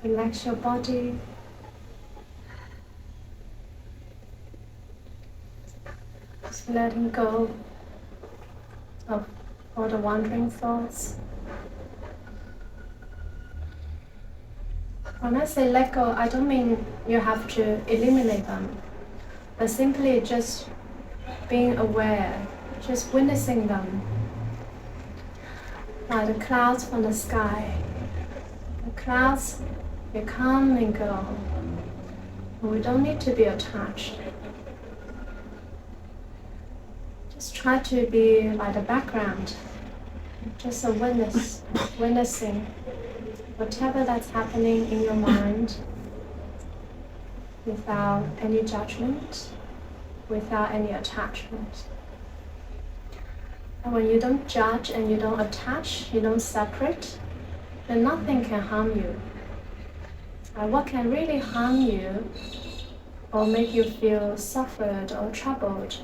Relax your body. Just letting go of all the wandering thoughts. When I say let go, I don't mean you have to eliminate them, but simply just being aware, just witnessing them, like the clouds from the sky. The clouds, they come and go. We don't need to be attached. Just try to be like the background, just a witness, witnessing whatever that's happening in your mind without any judgment, without any attachment. And when you don't judge and you don't attach, you don't separate, then nothing can harm you. And what can really harm you or make you feel suffered or troubled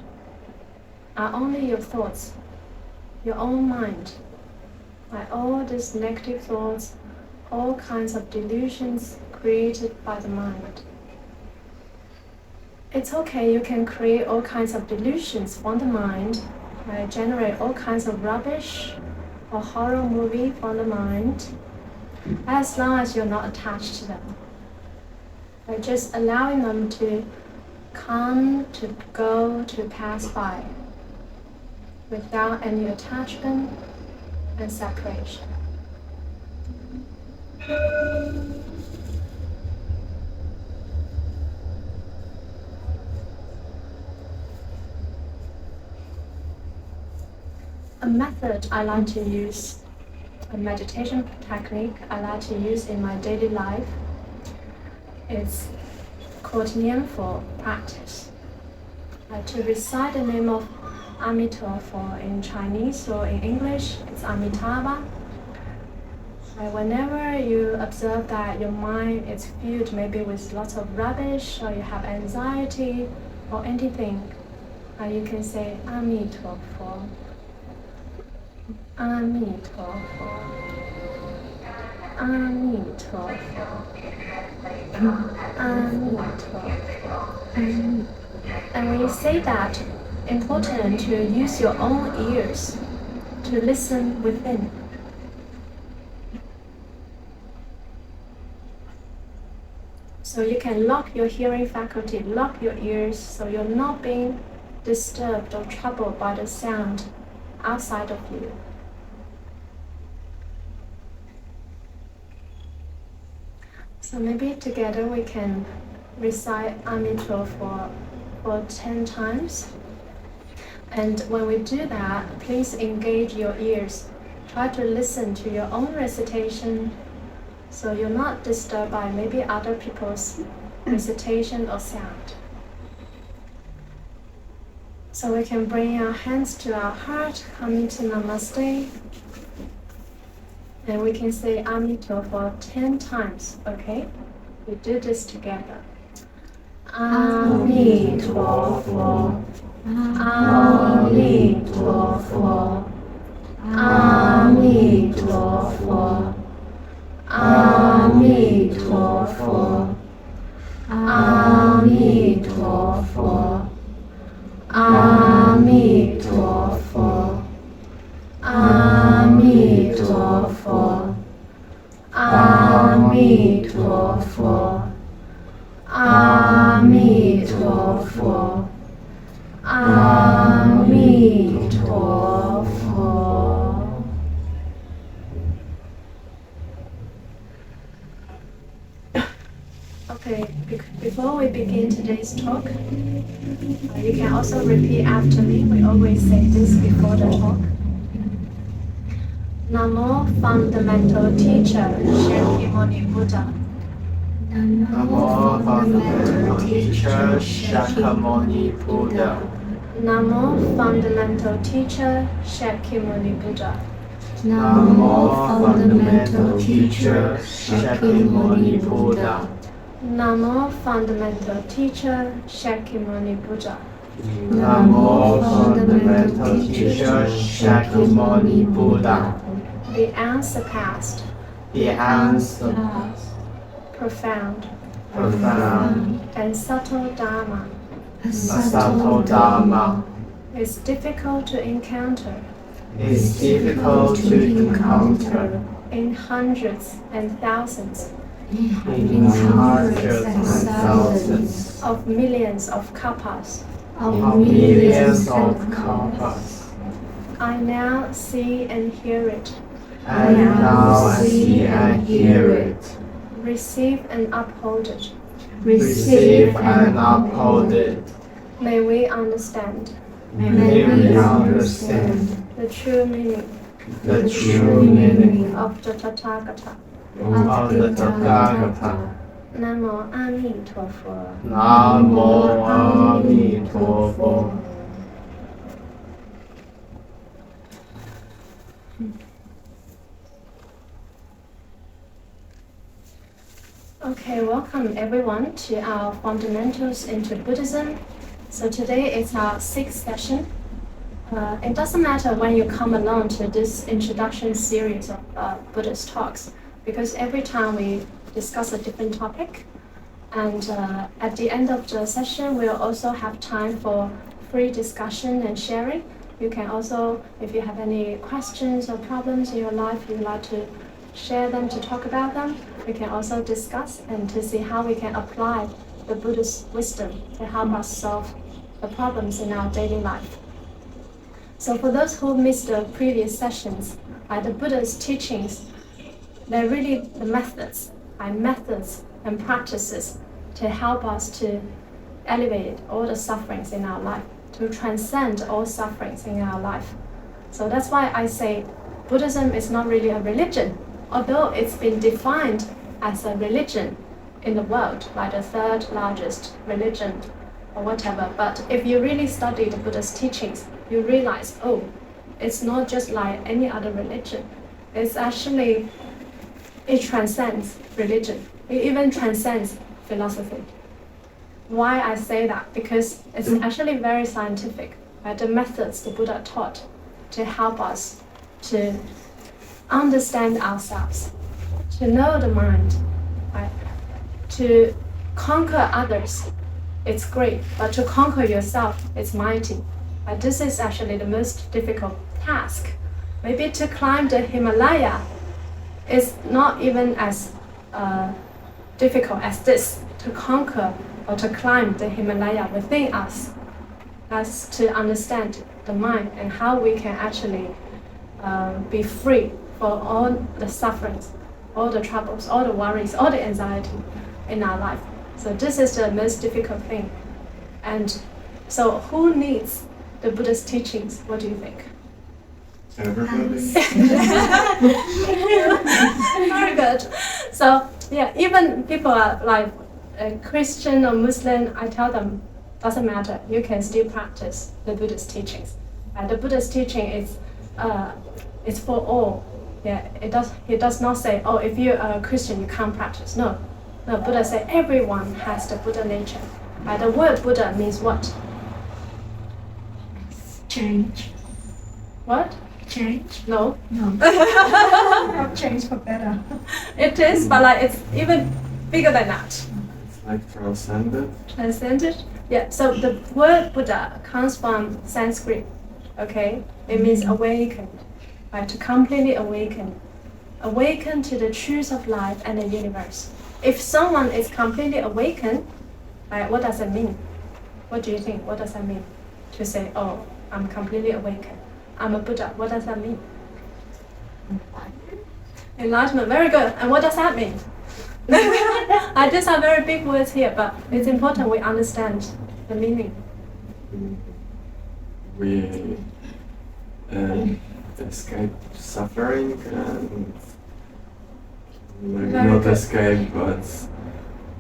are only your thoughts, your own mind. Like all these negative thoughts, all kinds of delusions created by the mind. It's okay, you can create all kinds of delusions from the mind, generate all kinds of rubbish or horror movie from the mind, as long as you're not attached to them. By just allowing them to come, to go, to pass by, without any attachment and separation. A method I like to use, a meditation technique I like to use in my daily life, is called Nianfu practice. To recite the name of Amitabha in Chinese or in English, it's Amitabha. Whenever you observe that your mind is filled maybe with lots of rubbish, or you have anxiety or anything, you can say Amitabha, Amitabha, Amitabha, Amitabha. And when you say that, important to use your own ears to listen within. So you can lock your hearing faculty, lock your ears, so you're not being disturbed or troubled by the sound outside of you. So maybe together we can recite Amitabha for 10 times. And when we do that, please engage your ears. Try to listen to your own recitation, so you're not disturbed by maybe other people's recitation or sound. So we can bring our hands to our heart, coming to Namaste. And we can say Amitabha 10 times, okay? We do this together. Amitabha, Amitabha, Amitabha, Amitabha, Amitabha, Amitabha, Amitabha, Amitabha, Amitabha, Amitabha. Okay, before we begin today's talk, you can also repeat after me. We always say this before the talk. Namo Fundamental Teacher Shakyamuni Buddha. Namo Fundamental Teacher Shakyamuni Buddha. Namo Fundamental Teacher Shakyamuni Buddha. Namo Fundamental Teacher Shakyamuni Buddha. Namo Fundamental Teacher Shakyamuni Buddha. Namo Fundamental Teacher Shakyamuni Buddha. The unsurpassed, The unsurpassed, profound profound, and subtle Dharma a subtle Dharma is difficult to encounter is difficult to encounter in hundreds and thousands in hundreds and thousands of millions of kalpas. of millions of kalpas. I now see and hear it, I now see and hear it, receive and uphold it. receive and uphold it. May we understand May we understand the true meaning the true meaning of the Tathagata. of the Tathagata. Namo Amitabha. Namo Amitabha. Okay, welcome everyone to our Fundamentals into Buddhism. So today is our 6th session. It doesn't matter when you come along to this introduction series of Buddhist talks, because every time we discuss a different topic, and at the end of the session we'll also have time for free discussion and sharing. You can also, if you have any questions or problems in your life, you'd like to share them, to talk about them, we can also discuss and to see how we can apply the Buddhist wisdom to help us solve the problems in our daily life. So for those who missed the previous sessions, the Buddha's teachings, they're really the methods and practices to help us to elevate all the sufferings in our life, to transcend all sufferings in our life. So that's why I say Buddhism is not really a religion, although it's been defined as a religion in the world, like the 3rd largest religion or whatever. But if you really study the Buddha's teachings, you realize, oh, it's not just like any other religion. It's actually, it transcends religion. It even transcends philosophy. Why I say that? Because it's actually very scientific. The methods the Buddha taught to help us to understand ourselves, to know the mind, right? To conquer others, it's great, but to conquer yourself, it's mighty. This is actually the most difficult task. Maybe to climb the Himalaya is not even as difficult as this, to conquer or to climb the Himalaya within us. That's to understand the mind and how we can actually be free for all the sufferings, all the troubles, all the worries, all the anxiety in our life. So this is the most difficult thing. And so who needs the Buddhist teachings? What do you think? Everybody. Very good. So yeah, even people are like a Christian or Muslim, I tell them, doesn't matter, you can still practice the Buddhist teachings. The Buddhist teaching is it's for all. Yeah, he does not say, oh, if you're a Christian, you can't practice. No, Buddha said everyone has the Buddha nature. The word Buddha means what? Change. What? Change? No. Not change for better. It is, but like it's even bigger than that. It's like transcended. Transcended? Yeah, so the word Buddha comes from Sanskrit, okay? It means awakened, right? To completely awaken. Awaken to the truth of life and the universe. If someone is completely awakened, right, what does it mean? What do you think? What does that mean? To say, oh, I'm completely awakened. I'm a Buddha. What does that mean? Enlightenment. Very good. And what does that mean? These are very big words here, but it's important we understand the meaning. We escape suffering and maybe Very not good. escape, but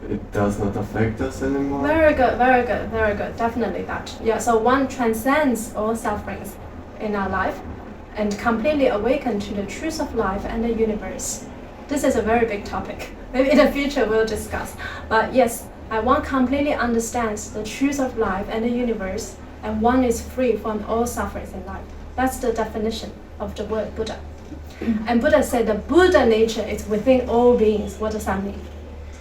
it does not affect us anymore. Very good, very good, very good. Definitely that. Yeah, so one transcends all sufferings in our life and completely awaken to the truth of life and the universe. This is a very big topic. Maybe in the future we'll discuss. But yes, one completely understands the truth of life and the universe, and one is free from all sufferings in life. That's the definition of the word Buddha. And Buddha said the Buddha nature is within all beings. What does that mean?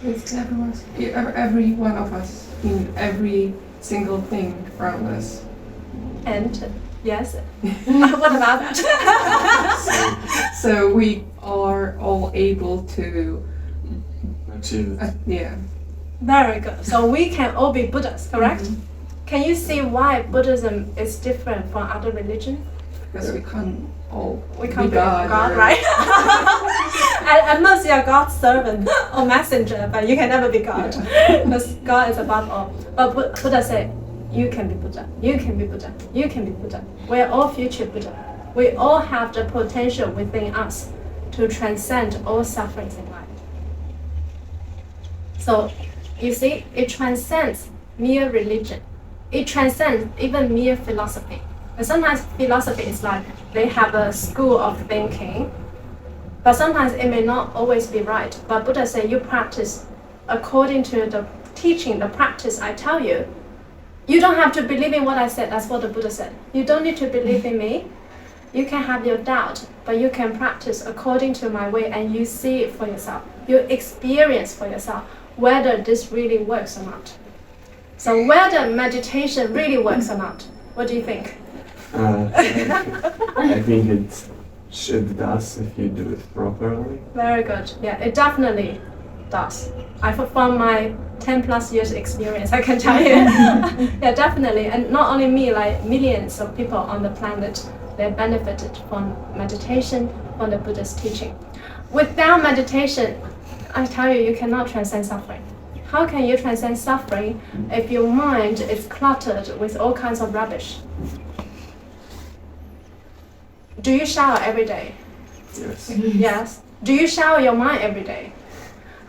It's every one of us in every single thing around us. And yes, what about that? So we are all able to Achieve it. yeah. Very good. So we can all be Buddhas, correct? Can you see why Buddhism is different from other religions? Because we can't all We can't be God, God, or- right? At most you're God's servant or messenger, but you can never be God. Because God is above all. But Buddha said, you can be Buddha, you can be Buddha, you can be Buddha. We're all future Buddha. We all have the potential within us to transcend all sufferings in life. So, you see, it transcends mere religion. It transcends even mere philosophy. And sometimes philosophy is like they have a school of thinking, but sometimes it may not always be right. But Buddha said you practice according to the teaching, the practice I tell you. You don't have to believe in what I said. That's what the Buddha said. You don't need to believe in me. You can have your doubt, but you can practice according to my way and you see it for yourself. You experience for yourself whether this really works or not. So whether meditation really works or not, what do you think? I think it does if you do it properly. Very good. Yeah, it definitely does. From my 10 plus years experience, I can tell you. Yeah, definitely. And not only me, like millions of people on the planet, they benefited from meditation, from the Buddhist teaching. Without meditation, I tell you, you cannot transcend suffering. How can you transcend suffering if your mind is cluttered with all kinds of rubbish? Do you shower every day? Yes. Yes. Do you shower your mind every day?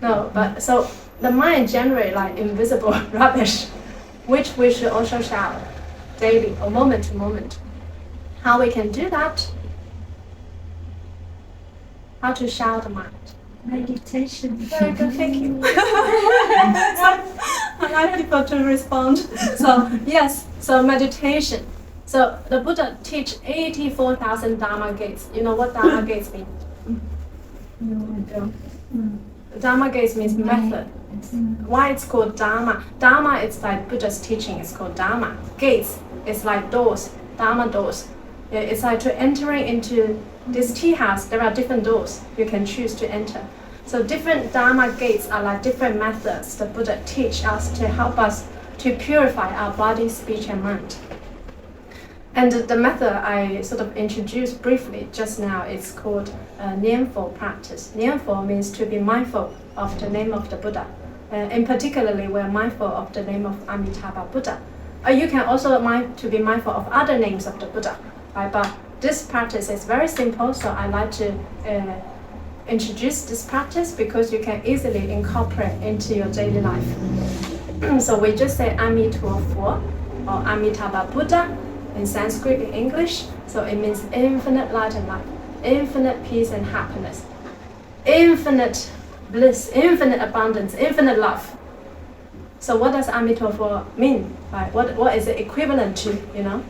No, but so the mind generates like invisible rubbish, which we should also shower daily or moment to moment. How we can do that? How to shower the mind? Meditation. Very good, thank you. I like people to respond. So yes, so meditation. So the Buddha teach 84,000 Dharma gates. You know what Dharma gates mean? No, I don't. Dharma gates means method. Why it's called Dharma? Dharma is like Buddha's teaching. It's called Dharma. Gates is like doors. Dharma doors. Yeah, it's like to entering into this tea house. There are different doors you can choose to enter. So different Dharma gates are like different methods the Buddha teach us to help us to purify our body, speech, and mind. And the method I sort of introduced briefly just now is called Nianfo practice. Nianfo means to be mindful of the name of the Buddha. In particularly, we're mindful of the name of Amitabha Buddha. You can also to be mindful of other names of the Buddha. Right? But this practice is very simple, so I like to introduce this practice because you can easily incorporate into your daily life. So we just say Amitabha or Amitabha Buddha in Sanskrit, in English. So it means infinite light and life, infinite peace and happiness, infinite bliss, infinite abundance, infinite love. So what does Amitabha mean? Right? What is it equivalent to, you know?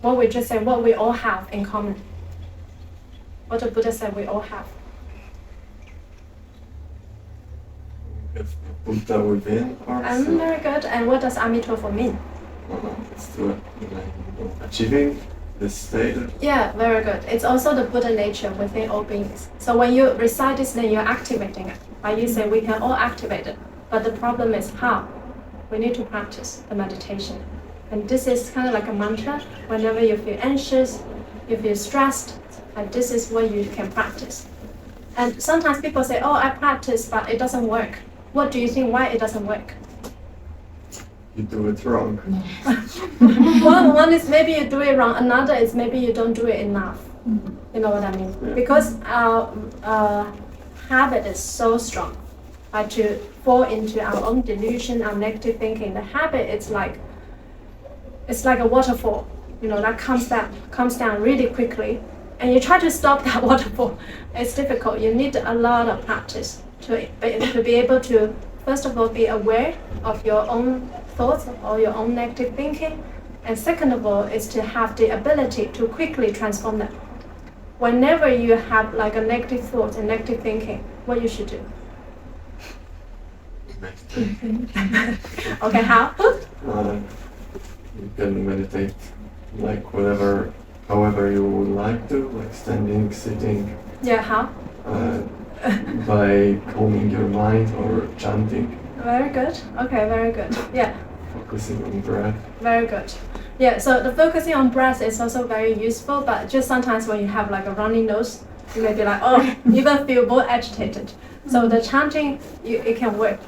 What we just said, what we all have in common. What the Buddha said we all have. If Buddha within us, Very good. And what does Amitabha mean? it's to achieving this state. Yeah, very good. It's also the Buddha nature within all beings. So when you recite this name, you're activating it. Right? You say we can all activate it. But the problem is how? We need to practice the meditation. And this is kind of like a mantra. Whenever you feel anxious, you feel stressed, and this is what you can practice. And sometimes people say, oh, I practice, but it doesn't work. What do you think why it doesn't work? You do it wrong. One is maybe you do it wrong. Another is maybe you don't do it enough. You know what I mean? Yeah. Because our habit is so strong, to fall into our own delusion, our negative thinking. The habit is like a waterfall. You know that comes down really quickly, and you try to stop that waterfall. It's difficult. You need a lot of practice to be able to, first of all, be aware of your own thoughts or your own negative thinking, and second of all is to have the ability to quickly transform them. whenever you have like a negative thought and negative thinking, what you should do? Okay, how? You can meditate like however you would like to, like standing, sitting. Yeah, how? By calming your mind or chanting. Very good. Okay, very good. Yeah. Focusing on breath. Very good. Yeah, so the focusing on breath is also very useful, but just sometimes when you have like a runny nose, you may be like, oh, even feel more agitated. So the chanting, it can work.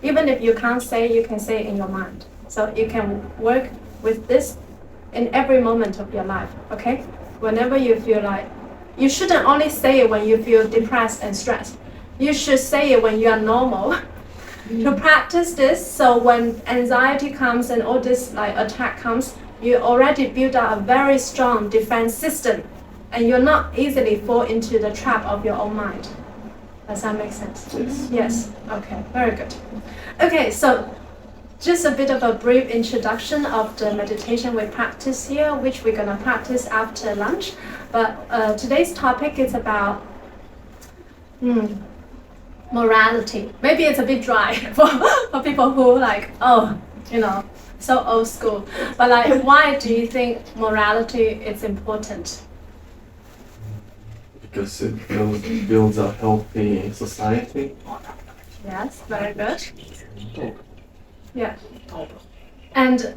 Even if you can't say, you can say in your mind. So you can work with this in every moment of your life, okay? Whenever you feel like, you shouldn't only say it when you feel depressed and stressed. You should say it when you are normal. To practice this, so when anxiety comes and all this like attack comes, you already build up a very strong defense system, and you're not easily fall into the trap of your own mind. Does that make sense? Yes. Yes. Okay. Very good. Okay. So, just a bit of a brief introduction of the meditation we practice here, which we're gonna practice after lunch. But today's topic is about morality. Maybe it's a bit dry for people who like, oh, so old school. But like, why do you think morality is important? Because it builds a healthy society. Yes, very good. Yeah. And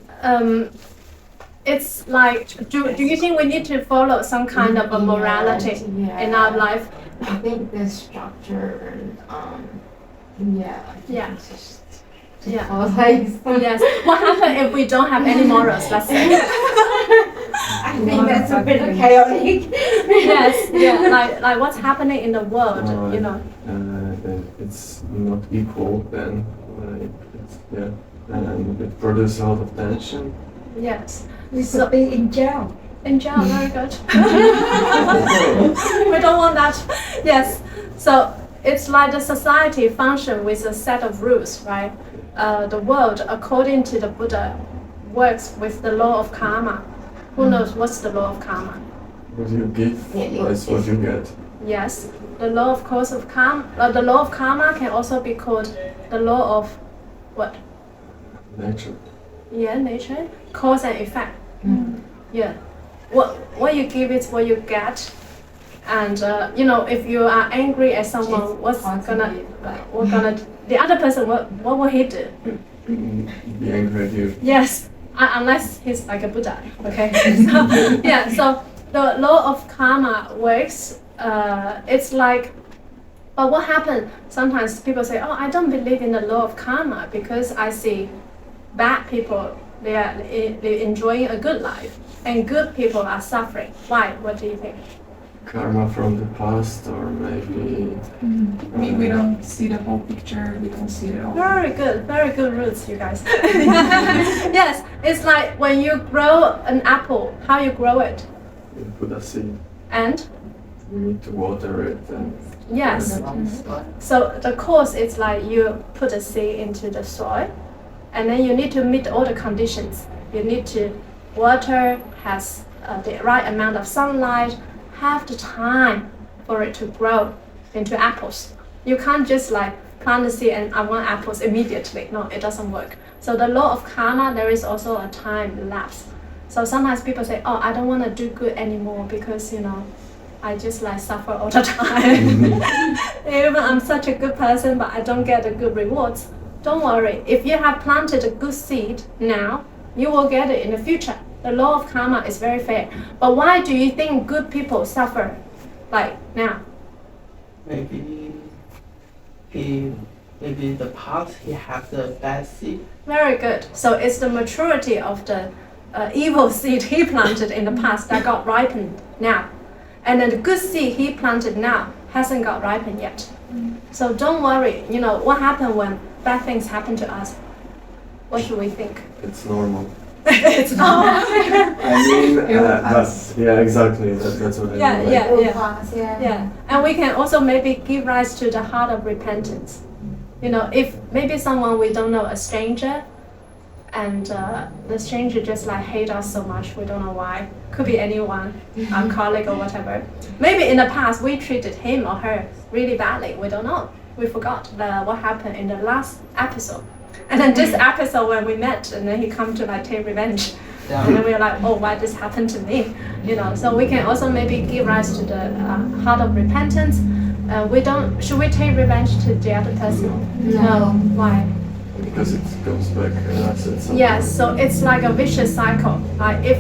it's like, do you think we need to follow some kind of a morality in our life? I think the structure and Yeah. it's just Yeah. like Yes. What happens if we don't have any morals, let's say? I think that's a bit chaotic. Yes, yeah, like what's happening in the world, It's not equal then. And it produces a lot of tension. Yes. We could be in jail. In jail, very good. We don't want that. Yes. So it's like the society function with a set of rules, right? The world, according to the Buddha, works with the law of karma. Who knows what's the law of karma? What you give is what you get. Yes. The law of cause of karma. The law of karma can also be called the law of what? Nature. Yeah, nature. Cause and effect. Yeah. What you give is what you get. And if you are angry at someone, the other person, what will he do? Be angry at you. Yes, unless he's like a Buddha, okay? So the law of karma works. It's like, but what happened? Sometimes people say, oh, I don't believe in the law of karma because I see bad people, they're enjoying a good life, and good people are suffering. Why? What do you think? Karma from the past, or maybe... We don't see the whole picture, we don't see it all. Very good roots, you guys. Yes, it's like when you grow an apple, how you grow it? You put a seed. And? You need to water it and... Yes. So the course is like you put a seed into the soil, and then you need to meet all the conditions. You need to water, has the right amount of sunlight, have the time for it to grow into apples. You can't just like plant the seed and I want apples immediately. No, it doesn't work. So the law of karma, there is also a time lapse. So sometimes people say, oh, I don't want to do good anymore because, I just like suffer all the time. Even I'm such a good person, but I don't get the good rewards. Don't worry. If you have planted a good seed now, you will get it in the future. The law of karma is very fair. But why do you think good people suffer like now? Maybe the past he has the bad seed. Very good. So it's the maturity of the evil seed he planted in the past that got ripened now. And then the good seed he planted now hasn't got ripened yet. So don't worry. What happened when bad things happen to us? What should we think? It's normal. It's not. I mean, exactly. That's what I mean. Yeah. And we can also maybe give rise to the heart of repentance. If maybe someone we don't know, a stranger, and the stranger just like hate us so much. We don't know why. Could be anyone, our colleague or whatever. Maybe in the past we treated him or her really badly. We don't know. We forgot what happened in the last episode. And then this episode when we met, and then he come to like take revenge. And then we were like, oh, why this happened to me? You know, so we can also maybe give rise to the heart of repentance. Should we take revenge to the other person? No. Why? Because it goes back and that's it. Yes, so it's like a vicious cycle. Like if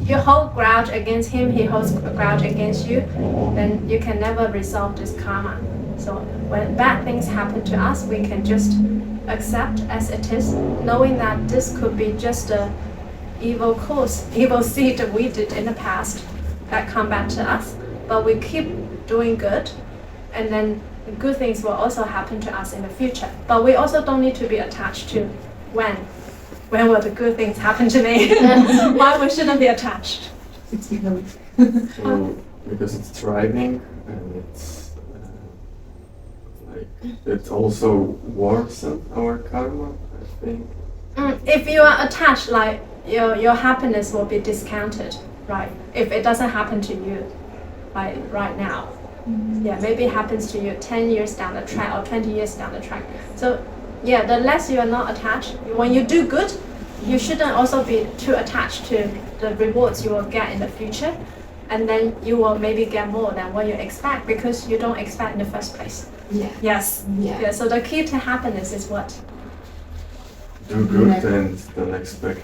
you hold grudge against him, he holds grudge against you, then you can never resolve this karma. So when bad things happen to us, we can just accept as it is, knowing that this could be just a evil cause, evil seed that we did in the past that come back to us. But we keep doing good, and then good things will also happen to us in the future. But we also don't need to be attached to when will the good things happen to me. Why we shouldn't be attached? So, because it's thriving and it's like it also worsens our karma, I think. If you are attached, like your happiness will be discounted, right? If it doesn't happen to you, like right now. Yeah, maybe it happens to you 10 years down the track or 20 years down the track. So yeah, the less you are not attached, when you do good, you shouldn't also be too attached to the rewards you will get in the future. And then you will maybe get more than what you expect because you don't expect in the first place. Yeah. Yes. Yeah. Yeah. So the key to happiness is what? Do good and don't expect.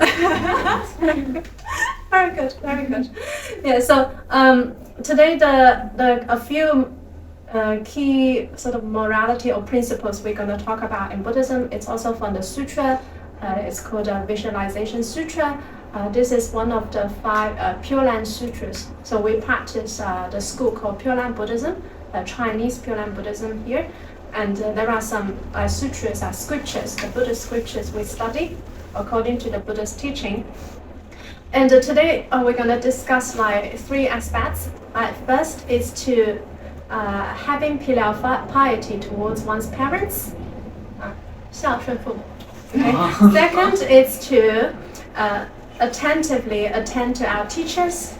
Very good, very good. Yeah, so today a few key sort of morality or principles we're going to talk about in Buddhism. It's also from the sutra. It's called Visualisation Sutra. This is one of the 5 Pure Land Sutras. So we practice the school called Pure Land Buddhism, Chinese Pure Land Buddhism here. And there are some sutras, scriptures, the Buddhist scriptures we study according to the Buddhist teaching. And today we're going to discuss like 3 aspects. First is to having filial piety towards one's parents. 孝顺父母. Okay. Second is to attentively attend to our teachers.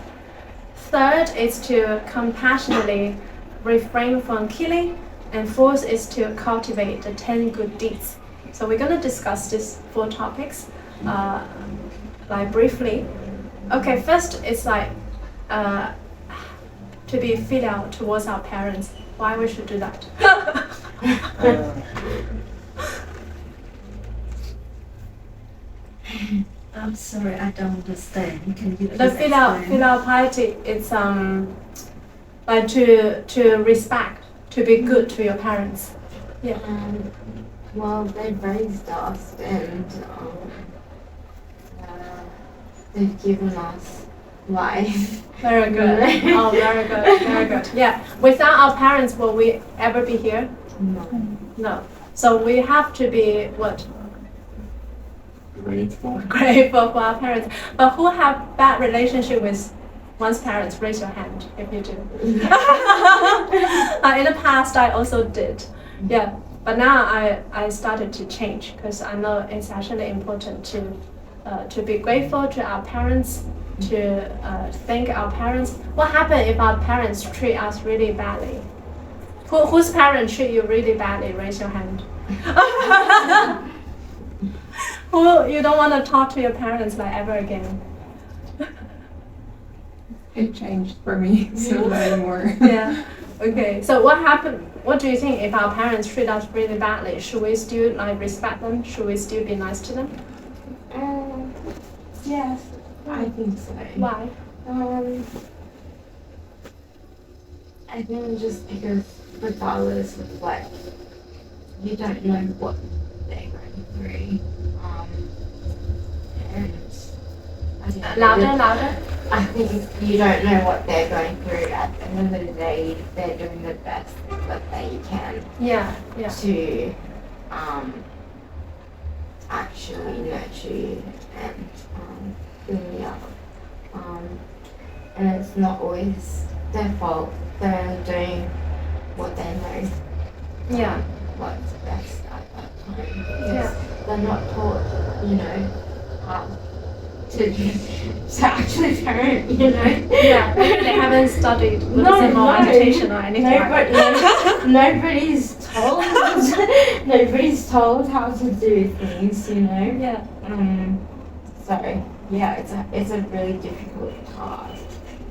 Third is to compassionately refrain from killing. And fourth is to cultivate the 10 good deeds. So we're going to discuss these 4 topics like briefly. Okay, first it's like to be filial towards our parents. Why we should do that? I'm sorry, I don't understand. Can you The filial piety is like to respect, to be good to your parents. Yeah. Well, they raised us and they've given us life. Very good. Oh, very good, very good. Yeah. Without our parents, will we ever be here? No. No. So we have to be what? Grateful. Grateful for our parents. But who have bad relationship with one's parents? Raise your hand if you do. In the past, I also did. Yeah. But now I started to change because I know it's actually important to be grateful to our parents, to thank our parents. What happens if our parents treat us really badly? Whose parents treat you really badly? Raise your hand. Who you don't want to talk to your parents like ever again? It changed for me, so not anymore. Yeah. Okay. So what happened? What do you think if our parents treat us really badly? Should we still like respect them? Should we still be nice to them? Yes, I think so. Why? I think just because regardless of like, you don't know what they're going through. And I don't know. Louder. I think you don't know what they're going through. At the end of the day, they're doing the best that they can Yeah. to actually nurture you and bring you up. And it's not always their fault. They're doing what they know. Yeah. What's best at that time. Yeah. They're not taught, hard to actually parent, you know? Yeah, maybe they haven't studied Buddhism or meditation or anything like that. Nobody's told. Nobody's told how to do things, you know. Yeah. So yeah, it's a really difficult task.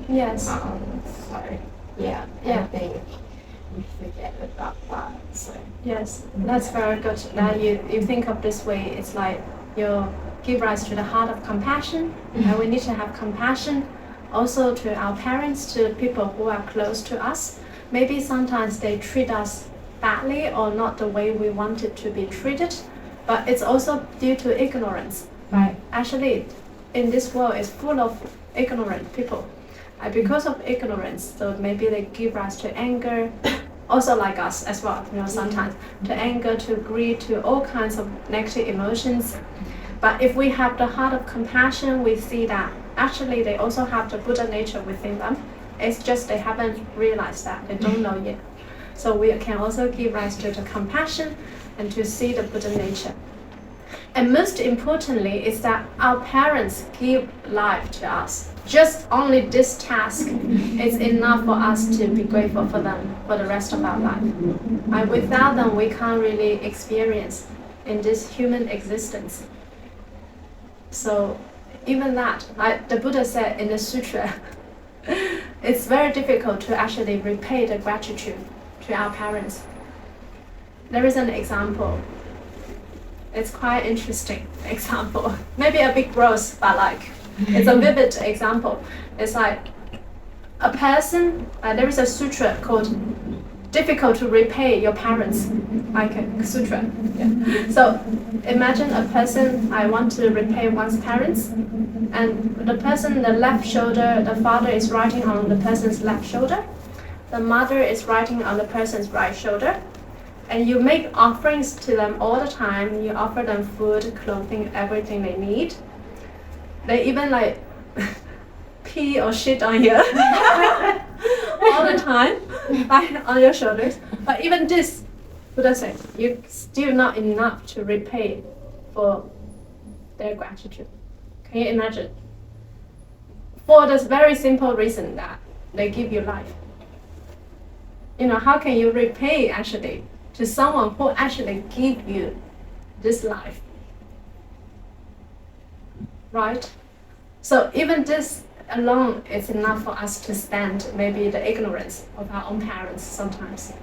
Yes. So yeah, Yeah. I think we forget about that. So Yes, that's very good. Now you think of this way, it's like you give rise to the heart of compassion, and we need to have compassion also to our parents, to people who are close to us. Maybe sometimes they treat us badly or not the way we wanted to be treated, but it's also due to ignorance, right? Actually, in this world is full of ignorant people. Because of ignorance, so maybe they give rise to anger, also like us as well, you know, sometimes to anger, to greed, to all kinds of negative emotions. But if we have the heart of compassion, we see that actually they also have the Buddha nature within them. It's just they haven't realized that, they don't know yet. So we can also give rise to the compassion and to see the Buddha nature. And most importantly is that our parents give life to us. Just only this task is enough for us to be grateful for them for the rest of our life. And without them, we can't really experience in this human existence. So even that, like the Buddha said in the sutra, it's very difficult to actually repay the gratitude to our parents. There is an example. It's quite interesting example. Maybe a bit gross, but like it's a vivid example. It's like a person. There is a sutra called "Difficult to Repay Your Parents," like a sutra. Yeah. So imagine a person. I want to repay one's parents, and the person in the left shoulder, the father is writing on the person's left shoulder. The mother is writing on the person's right shoulder. And you make offerings to them all the time. You offer them food, clothing, everything they need. They even like pee or shit on you all the time, right on your shoulders. But even this, Buddha said, you're still not enough to repay for their gratitude. Can you imagine? For this very simple reason that they give you life. You know, how can you repay actually to someone who actually give you this life, right? So even this alone is enough for us to stand maybe the ignorance of our own parents sometimes,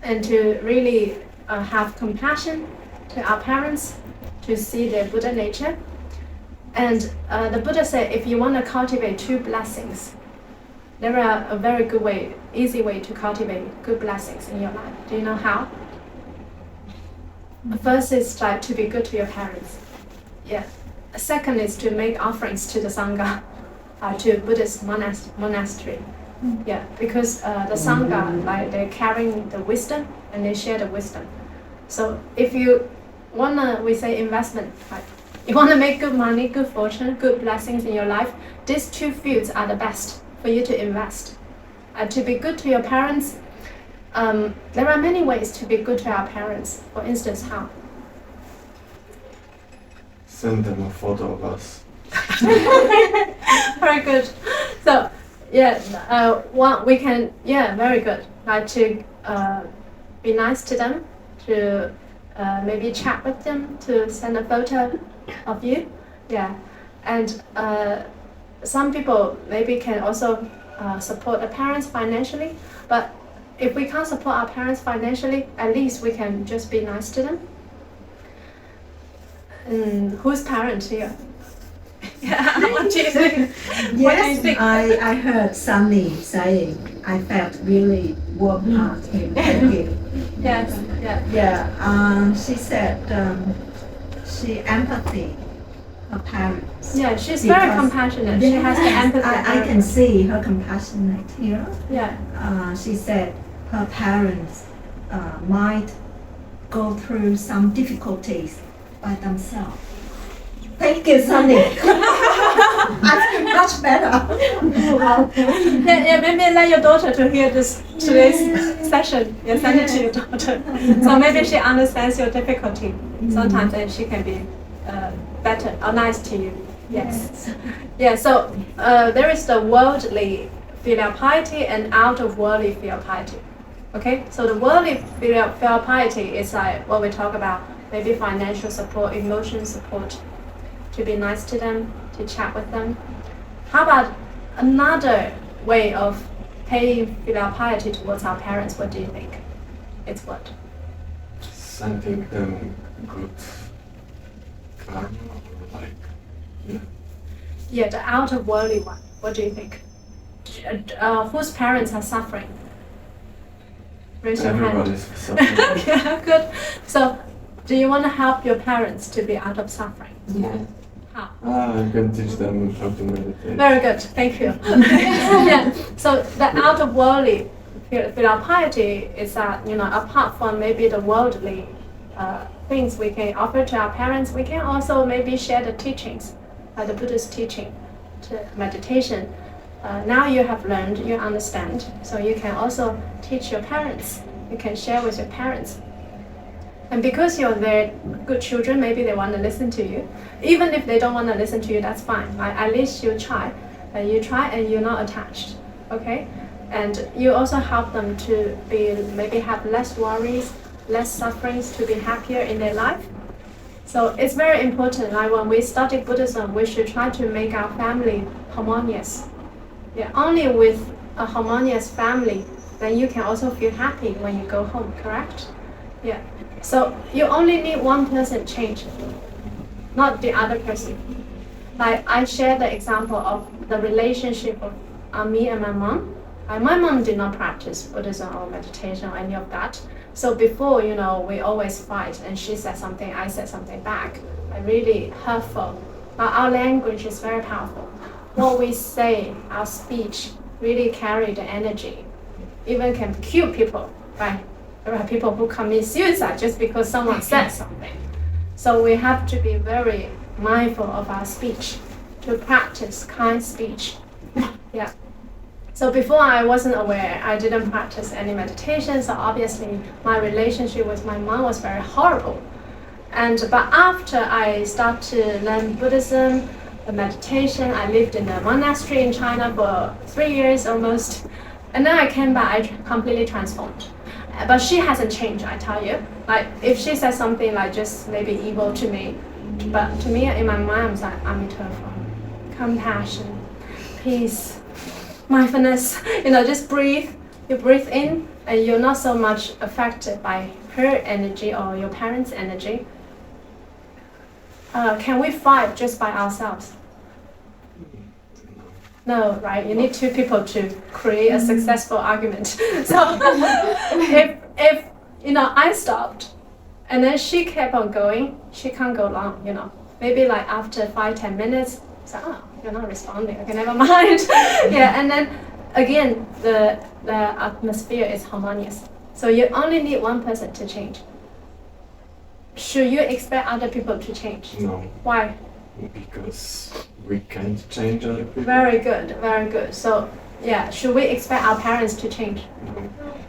and to really have compassion to our parents, to see their Buddha nature. And the Buddha said, if you want to cultivate two blessings, there are a very good way, easy way to cultivate good blessings in your life. Do you know how? First is like to be good to your parents. Yeah. Second is to make offerings to the Sangha, to Buddhist monastery. Yeah, because the Sangha, like they're carrying the wisdom and they share the wisdom. So if you wanna, we say investment, right? You wanna make good money, good fortune, good blessings in your life, these two fields are the best for you to invest. To be good to your parents, there are many ways to be good to our parents. For instance, how? Send them a photo of us. Very good. So, yeah, one we can, yeah, very good. Like to be nice to them, to maybe chat with them, to send a photo of you, yeah, and some people maybe can also support the parents financially, but if we can't support our parents financially, at least we can just be nice to them. Who's parent here? Yeah, what do you think? Yes, I heard Sunny saying, I felt really warm heart in her. Yes, yeah. Yeah, she said she empathy her parents. Yeah, she's very Because- compassionate. She has the empathy. I can see her compassionate here. Yeah, She said her parents might go through some difficulties by themselves. Thank you, Sunny. I feel much better. yeah. Maybe let your daughter to hear today's session. Yeah, send it to your daughter. So maybe she understands your difficulty. Sometimes she can be better or nice to you. Yes. Yeah, so there is the worldly filial piety and out of worldly filial piety. Okay, so the worldly filial piety is like what we talk about, maybe financial support, emotional support, to be nice to them, to chat with them. How about another way of paying filial piety towards our parents? What do you think? It's what? Sending them good karma, or like, yeah. Yeah, the out of worldly one. What do you think? Whose parents are suffering? Raise your hand. Everybody's suffering. Yeah, good. So, do you want to help your parents to be out of suffering? Yeah. How? I can teach them how to meditate. Very good, thank you. Yeah. So the out of worldly filial piety is that, you know, apart from maybe the worldly things we can offer to our parents, we can also maybe share the teachings, the Buddhist teaching, to meditation. Now you have learned, you understand, so you can also teach your parents. You can share with your parents. And because you're their good children, maybe they want to listen to you. Even if they don't want to listen to you, that's fine. At least you try. You try and you're not attached. Okay? And you also help them to maybe have less worries, less sufferings, to be happier in their life. So it's very important. Like when we study Buddhism, we should try to make our family harmonious. Yeah, only with a harmonious family, then you can also feel happy when you go home, correct? Yeah. So you only need one person change, not the other person. Like I share the example of the relationship of me and my mom. My mom did not practice Buddhism or meditation or any of that. So before, you know, we always fight, and she said something, I said something back. Really hurtful. Our language is very powerful. What we say, our speech, really carry the energy. Even can kill people, right? There are people who commit suicide just because someone said something. So we have to be very mindful of our speech, to practice kind speech. Yeah. So before I wasn't aware, I didn't practice any meditation, so obviously my relationship with my mom was very horrible. But after I started to learn Buddhism, the meditation, I lived in a monastery in China for 3 years almost. And then I came back, I completely transformed. But she hasn't changed, I tell you. Like if she says something like just maybe evil to me, but to me in my mind, I'm eternal. Compassion, peace, mindfulness, you know, just breathe. You breathe in and you're not so much affected by her energy or your parents' energy. Can we fight just by ourselves? No, right? You need two people to create a successful argument. So if you know, I stopped and then she kept on going, she can't go long, you know. Maybe like after 5-10 minutes, so you're not responding. Okay, never mind. Yeah, and then again the atmosphere is harmonious. So you only need one person to change. Should you expect other people to change? No. Why? Because we can't change other people. Very good, very good. So, yeah, should we expect our parents to change?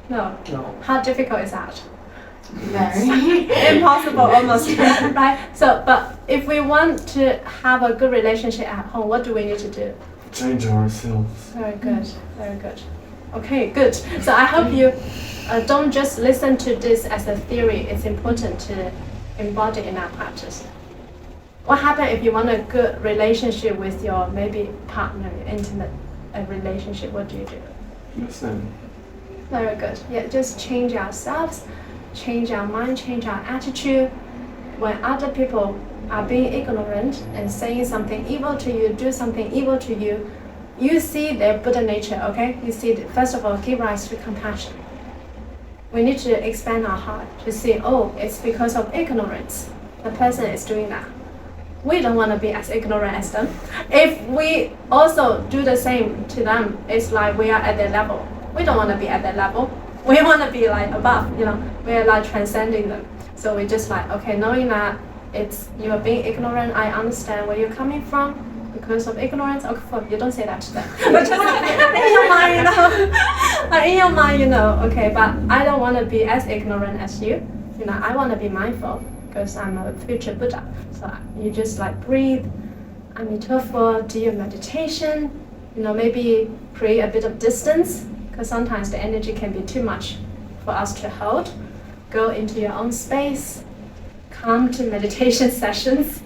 No. No. How difficult is that? Very. Impossible almost, right? So, but if we want to have a good relationship at home, what do we need to do? Change ourselves. Very good, very good. Okay, good. So I hope you don't just listen to this as a theory. It's important to embody in our practice. What happens if you want a good relationship with your maybe partner, intimate relationship? What do you do? Listen. Very good. Yeah, just change ourselves, change our mind, change our attitude. When other people are being ignorant and saying something evil to you, do something evil to you, you see their Buddha nature, okay? You see, first of all, give rise to compassion. We need to expand our heart to see, oh, it's because of ignorance. The person is doing that. We don't want to be as ignorant as them. If we also do the same to them, it's like we are at their level. We don't want to be at their level. We want to be like above, you know, we're like transcending them. So we just like, okay, knowing that you are being ignorant, I understand where you're coming from because of ignorance. Okay, you don't say that to them. But just in your mind, you know, in your mind, you know, okay, but I don't want to be as ignorant as you. You know, I want to be mindful. because I'm a future Buddha. So you just like breathe, Amitabha, do your meditation, maybe create a bit of distance, because sometimes the energy can be too much for us to hold. Go into your own space, come to meditation sessions,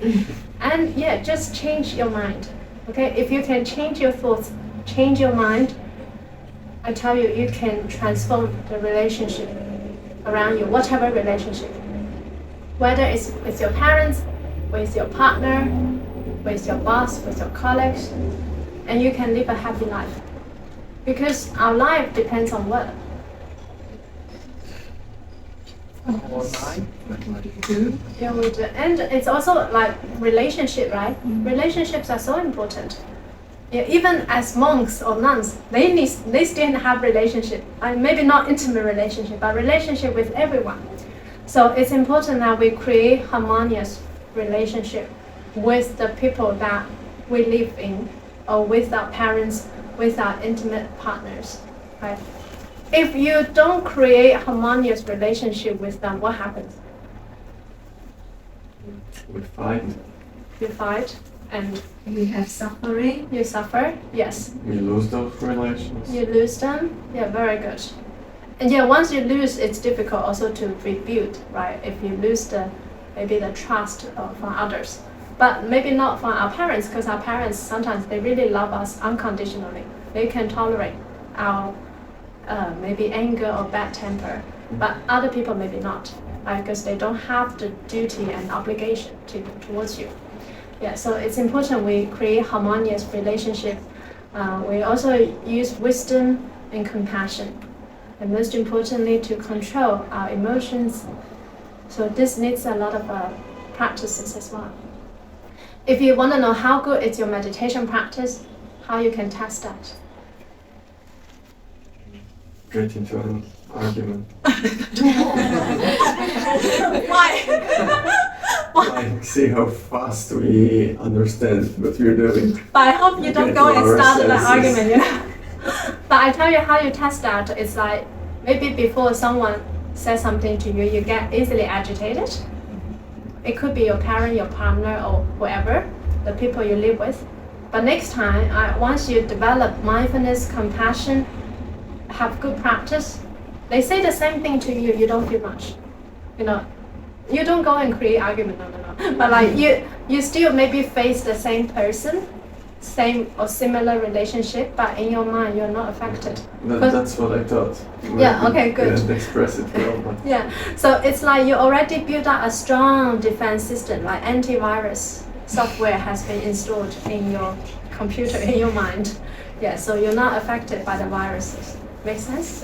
and just change your mind. Okay, if you can change your thoughts, change your mind, I tell you, you can transform the relationship around you, whatever relationship. Whether it's with your parents, with your partner, with your boss, with your colleagues, and you can live a happy life. Because our life depends on what? What do you do? Yeah, we do. And it's also like relationship, right? Relationships are so important. Yeah, even as monks or nuns, they still have relationship. Maybe not intimate relationship, but relationship with everyone. So it's important that we create harmonious relationship with the people that we live in, or with our parents, with our intimate partners, right? If you don't create harmonious relationship with them, what happens? We fight. You fight and We have suffering. you suffer. Yes, We lose those relations. you lose them. Yeah, very good. And once you lose, it's difficult also to rebuild, right? If you lose maybe the trust from others, but maybe not from our parents, because our parents sometimes they really love us unconditionally. They can tolerate our maybe anger or bad temper, but other people maybe not, right? Because they don't have the duty and obligation towards you. Yeah, so it's important we create harmonious relationship. We also use wisdom and compassion, and most importantly, to control our emotions. So this needs a lot of practices as well. If you want to know how good is your meditation practice, how you can test that? Get into an argument. Why? Like, see how fast we understand what we're doing. But I hope you don't Get go to and our start an senses. argument, But I tell you how you test that. It's like maybe before someone says something to you, you get easily agitated. It could be your parent, your partner, or whoever, the people you live with. But next time, once you develop mindfulness, compassion, have good practice, they say the same thing to you, you don't feel much. You don't go and create argument, no. But like you still maybe face the same person, same or similar relationship, but in your mind you're not affected. That's what I thought. Yeah, okay, good. Didn't express it well, but Yeah, so it's like you already built up a strong defense system, like antivirus software has been installed in your computer, in your mind. Yeah, so you're not affected by the viruses. Make sense?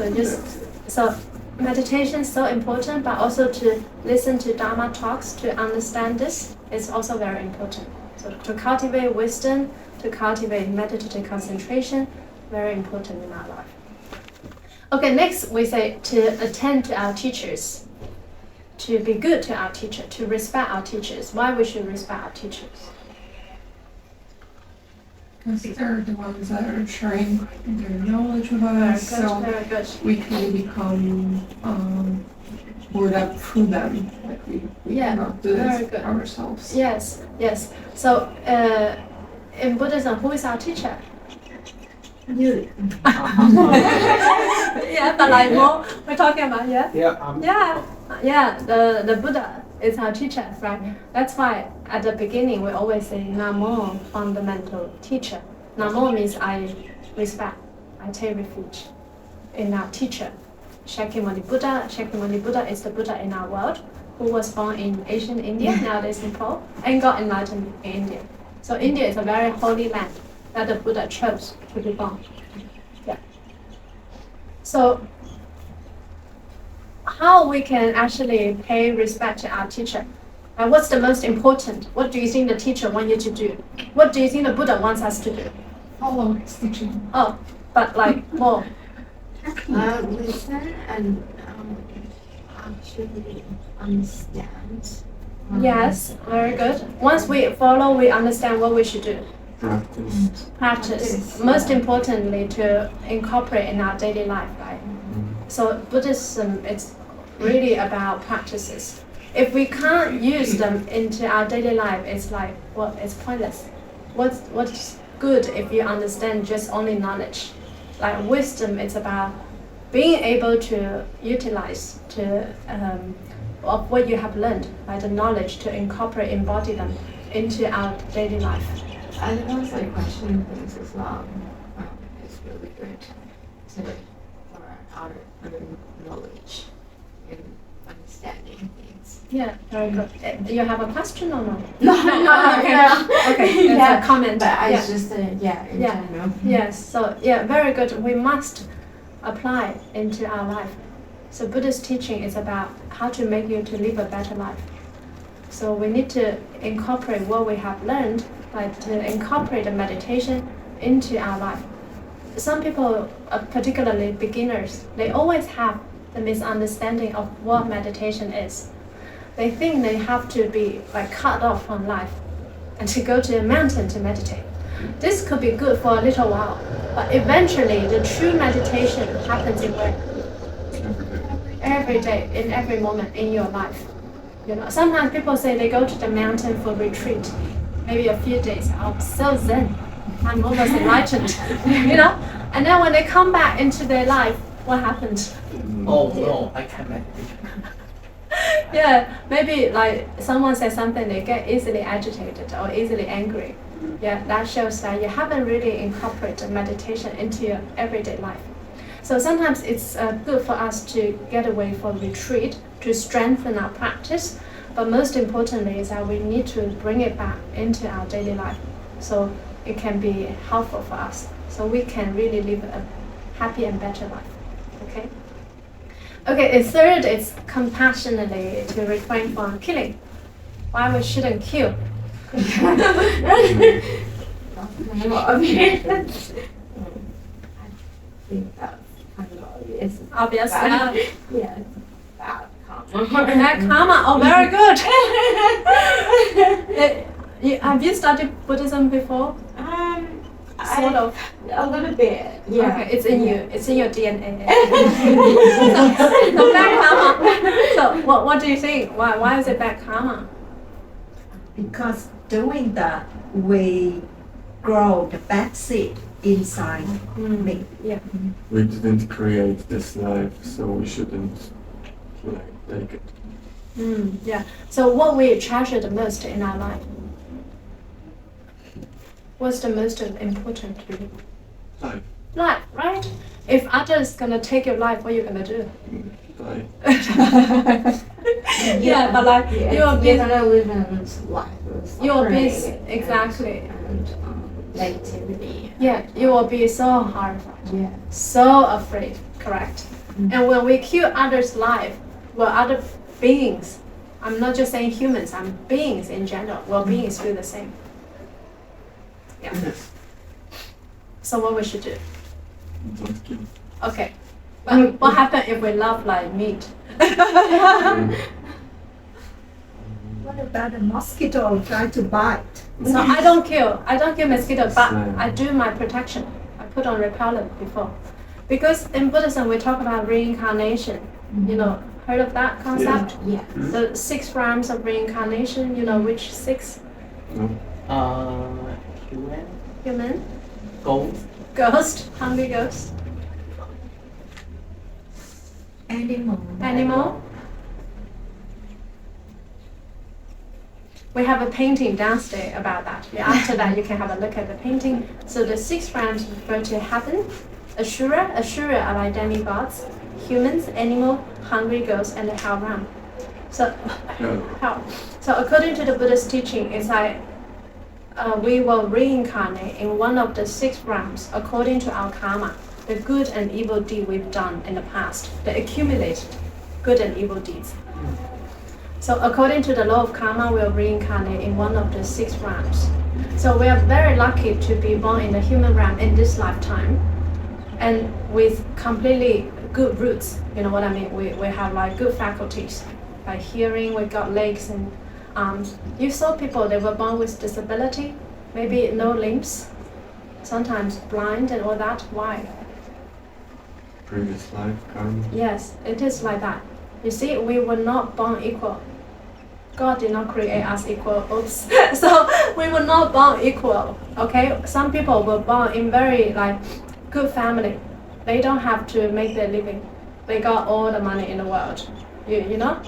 So meditation is so important, but also to listen to Dharma talks to understand this is also very important. So to cultivate wisdom, to cultivate meditative concentration, very important in our life. Okay, next we say to attend to our teachers, to be good to our teacher, to respect our teachers. Why we should respect our teachers? Because they're the ones that are sharing their knowledge with us, so Very good. we can become Buddha through them. Like we Yeah, cannot do very this good. ourselves. Yes. So in Buddhism, who is our teacher? You. Yeah, but like more, we're talking about Yeah. The Buddha is our teacher, right? That's why at the beginning we always say Namo, fundamental teacher. Namo means I respect, I take refuge in our teacher. Shakyamuni Buddha. Shakyamuni Buddha is the Buddha in our world who was born in ancient India, nowadays Nepal, and got enlightened in India. So India is a very holy land that the Buddha chose to be born. Yeah. So how we can actually pay respect to our teacher? And what's the most important? What do you think the teacher wants you to do? What do you think the Buddha wants us to do? Follow his teaching. Oh, but like more. Listen and actually understand. Yes, very good. Once we follow, we understand what we should do. practice. Practice. Most importantly, to incorporate in our daily life, right? So Buddhism, it's really about practices. if we can't use them into our daily life, it's like, well, it's pointless. What's good if you understand just only knowledge? Like wisdom, it's about being able to utilize of what you have learned, like the knowledge to incorporate, embody them into our daily life. I think also like questioning things as well is really good for other knowledge and understanding things. Yeah, very good. You have a question or no? No. Okay, it's a comment. But Yeah. it's just in general. Yes, so yeah, very good. We must apply into our life. So Buddhist teaching is about how to make you to live a better life. So we need to incorporate what we have learned, like to incorporate the meditation into our life. Some people, particularly beginners, they always have the misunderstanding of what meditation is. They think they have to be like cut off from life and to go to a mountain to meditate. This could be good for a little while, but eventually the true meditation happens in where? Every day, in every moment in your life. You know, sometimes people say they go to the mountain for retreat, maybe a few days. I'm so zen, I'm almost enlightened, you know. And then when they come back into their life, what happens? Oh no, I can't meditate. Yeah, maybe like someone says something, they get easily agitated or easily angry. Yeah, that shows that you haven't really incorporated meditation into your everyday life. So sometimes it's good for us to get away from retreat to strengthen our practice, but most importantly is that we need to bring it back into our daily life so it can be helpful for us, so we can really live a happy and better life. Okay? Okay, the third is compassionately to refrain from killing. Why we shouldn't kill? Obvious. I think that's kind of obvious. Obvious. Bad. Yeah, it's bad karma. Bad karma. Oh, very good. Have you studied Buddhism before? Sort of. A little bit. Yeah. Okay, it's in you. It's in your DNA. So bad karma. So what do you think? Why is it bad karma? Because doing that, we grow the bad seed inside me. Yeah. We didn't create this life, so we shouldn't take it. Yeah. So what we treasure the most in our life? What's the most important to you? Life. Life, right? If others gonna take your life, what are you gonna do? Die. Yeah, but like you're busy. gonna live in life. You're busy, exactly. And negativity. Yeah, you will be so horrified, Yeah. so afraid, correct? And when we kill others' life, well, other beings, I'm not just saying humans, I'm beings in general, well, beings feel the same. Yeah. Yes. So what we should do? Don't kill. Okay. But what happens if we love like meat? What about a mosquito try to bite? So I don't kill mosquitoes, but Same. I do my protection. I put on repellent before. Because in Buddhism we talk about reincarnation. You know, heard of that concept? Yeah. The 6 realms of reincarnation, you know which 6? No. Human, Human, ghost, ghost, hungry ghost, animal. We have a painting downstairs about that. Yeah, after that, you can have a look at the painting. So the 6 realms refer to heaven, Ashura. Ashura are like demigods, humans, animal, hungry ghosts, and the hell realm. So, hell. So according to the Buddhist teaching, it's like we will reincarnate in one of the 6 realms according to our karma, the good and evil deed we've done in the past, the accumulated good and evil deeds. So according to the law of karma, we'll reincarnate in one of the 6 realms. So we are very lucky to be born in the human realm in this lifetime, and with completely good roots. You know what I mean? We have like good faculties, like hearing. We got legs and arms. You saw people they were born with disability, maybe no limbs, sometimes blind and all that. Why? Previous life, karma. Yes, it is like that. You see, we were not born equal. God did not create us equal. Oops. So we were not born equal. Okay. Some people were born in very good family. They don't have to make their living. They got all the money in the world. You know,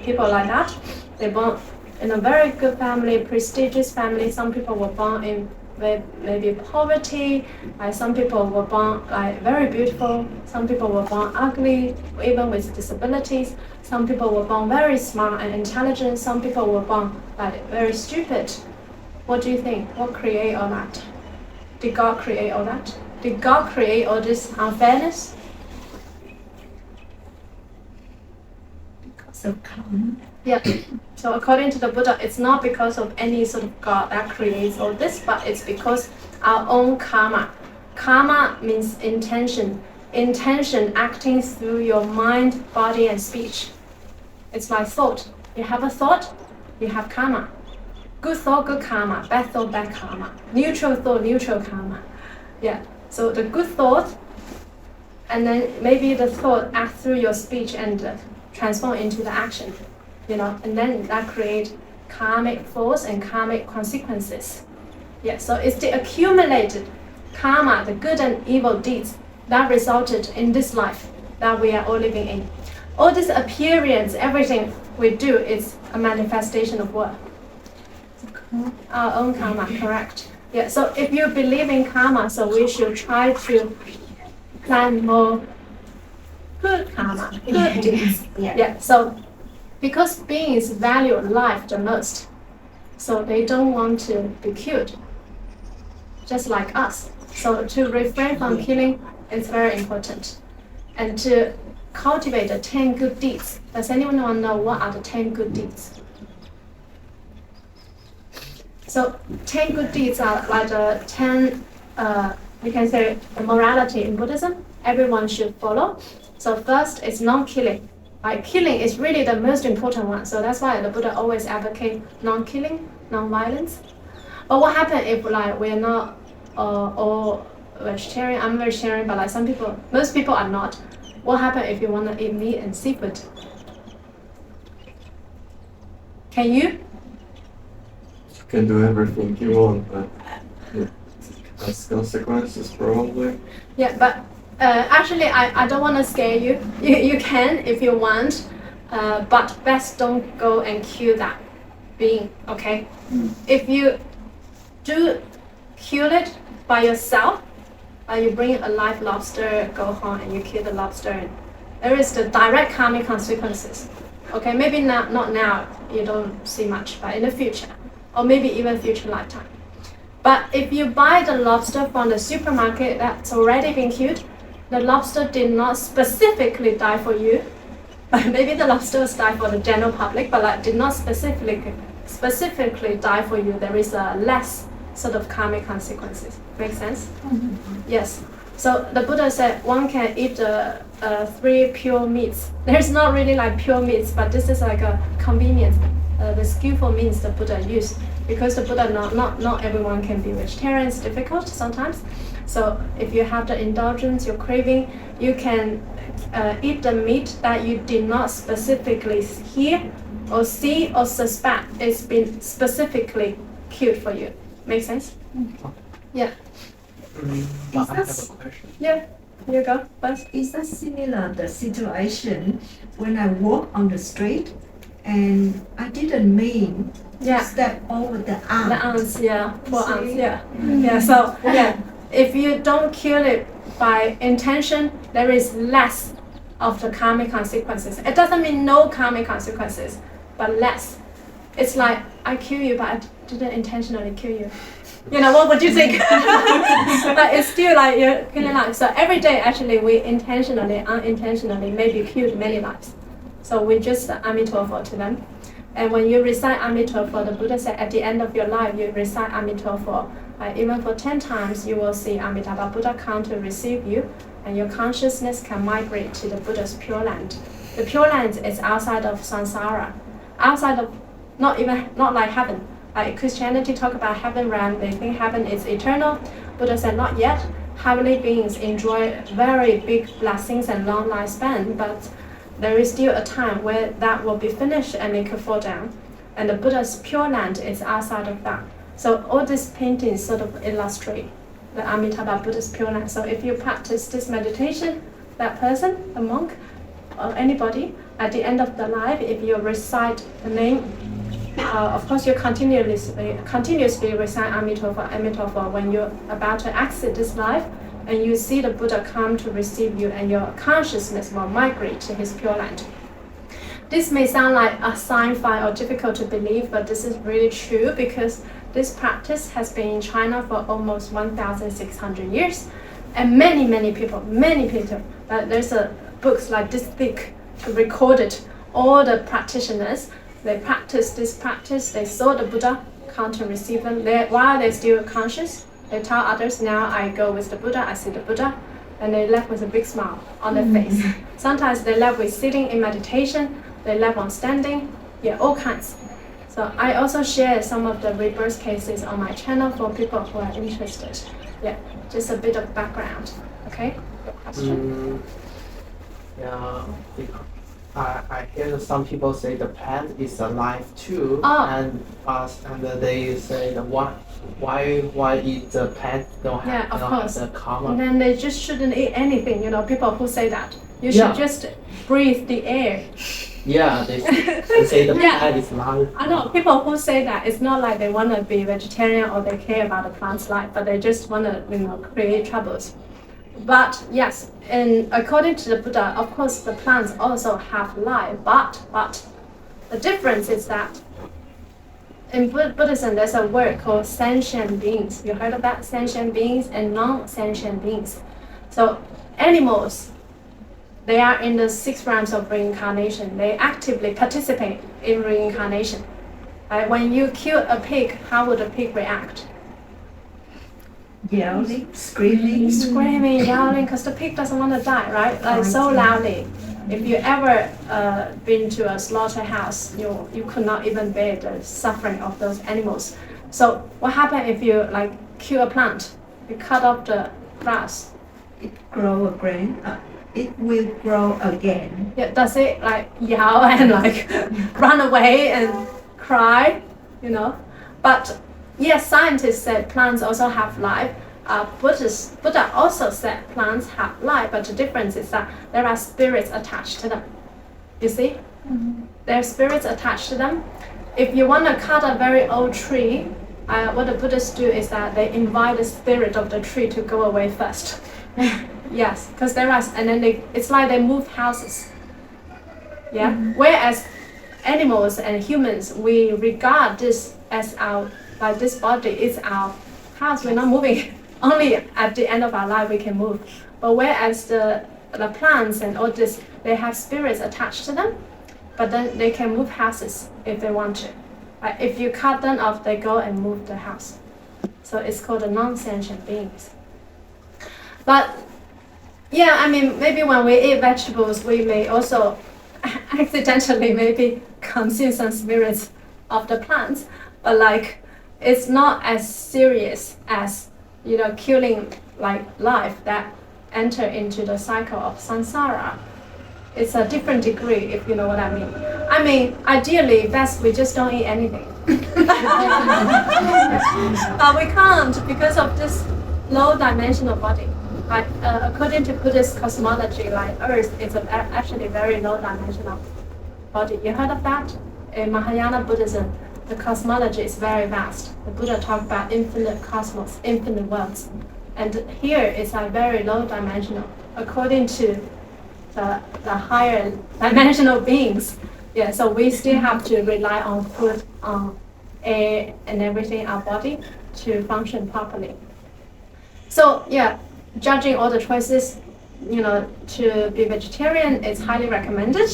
people like that. They born in a very good family, prestigious family. Some people were born in maybe poverty. Some people were born very beautiful. Some people were born ugly, even with disabilities. Some people were born very smart and intelligent. Some people were born very stupid. What do you think? What create all that? Did God create all that? Did God create all this unfairness? So karma. Yeah. So according to the Buddha, it's not because of any sort of God that creates all this, but it's because our own karma. Karma means intention. Intention acting through your mind, body, and speech. It's like thought. You have a thought, you have karma. Good thought, good karma. Bad thought, bad karma. Neutral thought, neutral karma. Yeah. So the good thought, and then maybe the thought act through your speech and transform into the action, and then that create karmic force and karmic consequences. Yeah, so it's the accumulated karma, the good and evil deeds that resulted in this life that we are all living in. All this appearance, everything we do is a manifestation of what? Our own karma, correct. Yeah, so if you believe in karma, so we should try to plan more good karma, good deeds. Yeah, so because beings value life the most, so they don't want to be killed, just like us. So to refrain from killing is very important. And to cultivate the 10 good deeds. Does anyone want to know what are the 10 good deeds? So 10 good deeds are like the 10, we can say, the morality in Buddhism. Everyone should follow. So first is non-killing. Killing is really the most important one. So that's why the Buddha always advocate non-killing, non-violence. But what happens if we're not all vegetarian? I'm vegetarian, but most people are not. What happens if you want to eat meat and seafood? Can you? You can do everything you want, but it has consequences probably. Yeah, but actually, I don't want to scare you. You can if you want, but best don't go and kill that being, okay? If you do kill it by yourself, you bring a live lobster, go home and you kill the lobster, and there is the direct karmic consequences. Okay, maybe not now, you don't see much, but in the future, or maybe even future lifetime. But if you buy the lobster from the supermarket that's already been killed, the lobster did not specifically die for you. Maybe the lobsters die for the general public, but did not specifically die for you. There is a less sort of karmic consequences. Make sense? Mm-hmm. Yes. So the Buddha said one can eat the 3 pure meats. There's not really pure meats, but this is like a convenience, the skillful means the Buddha used. Because the Buddha, not everyone can be vegetarian. It's difficult sometimes. So if you have the indulgence, you're craving, you can eat the meat that you did not specifically hear or see or suspect it's been specifically killed for you. Make sense? Yeah. I have a question. Yeah, you go first. Is that similar the situation when I walk on the street and I didn't mean to step over the arm? The ants, yeah, 4 ants, yeah. Yeah, so if you don't kill it by intention, there is less of the karmic consequences. It doesn't mean no karmic consequences, but less. It's like I kill you, but I didn't intentionally kill you. What would you think? But it's still you're killing lives. So every day, actually, we intentionally, unintentionally, maybe killed many lives. So we just Amitabha to them. And when you recite Amitabha, the Buddha said at the end of your life, you recite Amitabha. Even for 10 times, you will see Amitabha Buddha come to receive you, and your consciousness can migrate to the Buddha's Pure Land. The Pure Land is outside of samsara, outside of not like heaven. Christianity talk about heaven realm, they think heaven is eternal. Buddha said not yet. Heavenly beings enjoy very big blessings and long lifespan, but there is still a time where that will be finished and it could fall down. And the Buddha's Pure Land is outside of that. So all these paintings sort of illustrate the Amitabha Buddha's Pure Land. So if you practice this meditation, that person, a monk, or anybody, at the end of the life, if you recite the name, of course you continuously recite Amitabha, Amitabha when you're about to exit this life, and you see the Buddha come to receive you, and your consciousness will migrate to his Pure Land. This may sound like a sci-fi or difficult to believe, but this is really true because this practice has been in China for almost 1,600 years, and many people, there's books like this thick recorded all the practitioners. They practiced this practice. They saw the Buddha come to receive them. While they're still conscious, they tell others, now I go with the Buddha, I see the Buddha, and they left with a big smile on their face. Sometimes they left with sitting in meditation, they left on standing, all kinds. So I also share some of the rebirth cases on my channel for people who are interested. Just a bit of background. Okay, your question? I hear some people say the plant is alive too, and they say why eat the plant don't have the karma. And then they just shouldn't eat anything. People who say that you should just breathe the air. Yeah, they say the plant is alive. I know people who say that it's not like they want to be vegetarian or they care about the plant's life, but they just want to create troubles. But yes, and according to the Buddha, of course, the plants also have life. But the difference is that in Buddhism, there's a word called sentient beings. You heard of that? Sentient beings and non-sentient beings. So animals, they are in the 6 realms of reincarnation. They actively participate in reincarnation. When you kill a pig, how would a pig react? Yelling, screaming, yelling, because the pig doesn't want to die, right? So loudly. If you ever been to a slaughterhouse, you could not even bear the suffering of those animals. So what happens if you kill a plant? You cut off the grass. It grow again. It will grow again. Yeah, does it yell and run away and cry? But yes, scientists said plants also have life. Buddha also said plants have life, but the difference is that there are spirits attached to them. You see? There are spirits attached to them. If you want to cut a very old tree, what the Buddhists do is that they invite the spirit of the tree to go away first. Yes, because there are, and then it's like they move houses. Yeah. Whereas animals and humans, we regard this as this body is our house. We're not moving. Only at the end of our life we can move. But whereas the plants and all this, they have spirits attached to them, but then they can move houses if they want to. If you cut them off, they go and move the house. So it's called the non-sentient beings. But maybe when we eat vegetables, we may also accidentally maybe consume some spirits of the plants. But it's not as serious as killing life that enter into the cycle of samsara. It's a different degree, if you know what I mean. Ideally, best we just don't eat anything. But we can't because of this low-dimensional body. According to Buddhist cosmology, Earth is actually very low-dimensional body. You heard of that? In Mahayana Buddhism, the cosmology is very vast. The Buddha talked about infinite cosmos, infinite worlds. And here it's very low-dimensional. According to the higher dimensional beings. Yeah, so we still have to rely on food, on air, and everything, our body, to function properly. So judging all the choices, to be vegetarian is highly recommended,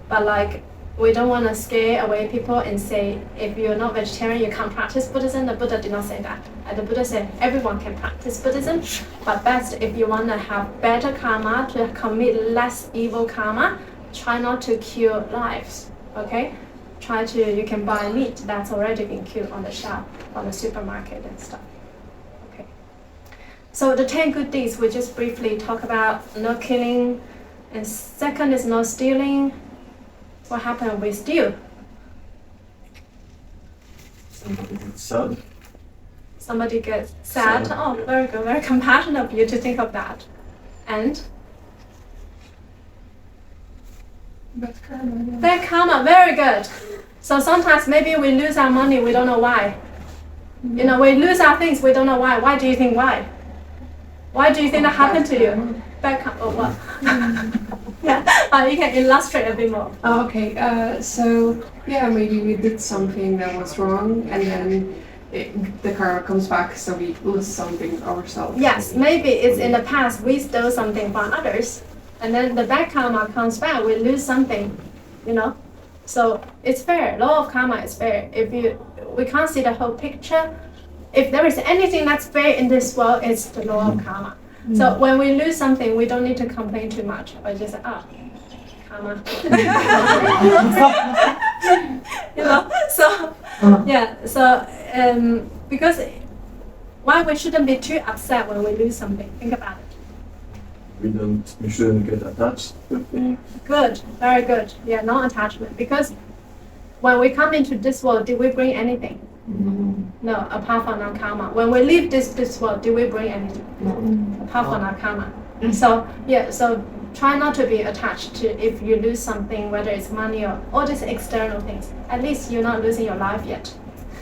but we don't want to scare away people and say, if you're not vegetarian, you can't practice Buddhism. The Buddha did not say that. The Buddha said everyone can practice Buddhism, but best if you want to have better karma, to commit less evil karma, try not to kill lives, okay? You can buy meat that's already been killed on the shelf, on the supermarket and stuff. Okay. So the 10 good deeds, we just briefly talk about no killing, And second is no stealing. What happened when we steal? Somebody gets sad. Somebody gets sad. Oh, very good. Very compassionate of you to think of that. And Bad karma. Yeah. bad karma. Very good. So sometimes maybe we lose our money. We don't know why. You know, we lose our things. We don't know why. Why do you think why? Why do you think that happened to you? Bad karma. Oh, what? Yeah. You can illustrate a bit more. Oh, okay. So yeah, maybe we did something that was wrong, and then the karma comes back, so we lose something ourselves. Yes, maybe it's in the past we stole something from others, and then the bad karma comes back, we lose something, you know. So it's fair. Law of karma is fair. We can't see the whole picture. If there is anything that's fair in this world, it's the law of karma. So when we lose something, we don't need to complain too much, or just karma. You know. So yeah. So because why we shouldn't be too upset when we lose something? Think about it. We shouldn't get attached to things. Good, very good. Yeah, no attachment. Because when we come into this world, did we bring anything? No, apart from our karma. When we leave this world, do we bring anything? No. Apart from our karma. So yeah, so try not to be attached to if you lose something, whether it's money or all these external things. At least you're not losing your life yet.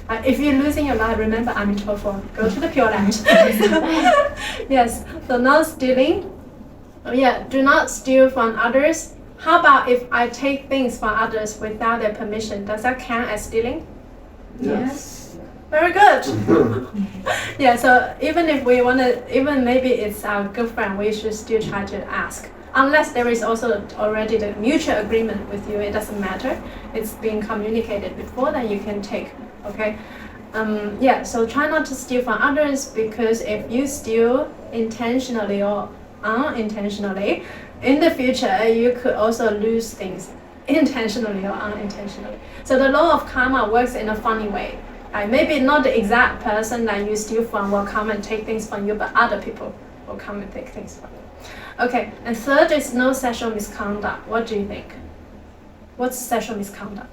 If you're losing your life, remember Amitabha, go to the Pure Land. Yes, so no stealing. Yeah, do not steal from others. How about if I take things from others without their permission? Does that count as stealing? Yes. Very good. Yeah, so even if we want to, even maybe it's our good friend, we should still try to ask. Unless there is also already the mutual agreement with you, it doesn't matter. It's being communicated before, then you can take, okay? Yeah, so try not to steal from others, because if you steal intentionally or unintentionally, in the future you could also lose things intentionally or unintentionally. So the law of karma works in a funny way. Maybe not the exact person that you steal from will come and take things from you, but other people will come and take things from you. Okay, and third is no sexual misconduct. What do you think? What's sexual misconduct?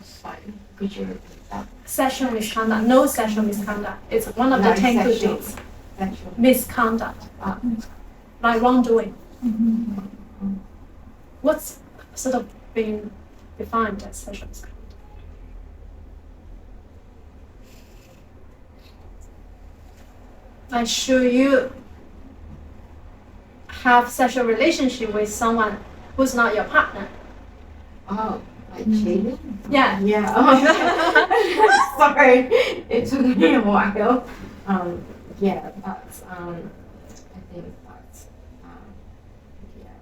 Sorry, could you repeat that? Sexual misconduct, no sexual misconduct. It's one of the 10 good deeds. Sexual. Misconduct, like wrongdoing. What's sort of being defined as sexual misconduct? Like, should you have sexual relationship with someone who's not your partner? Oh, like cheating? Yeah. Yeah. Oh. Sorry, it took me a while. Yeah, but I think that's yeah,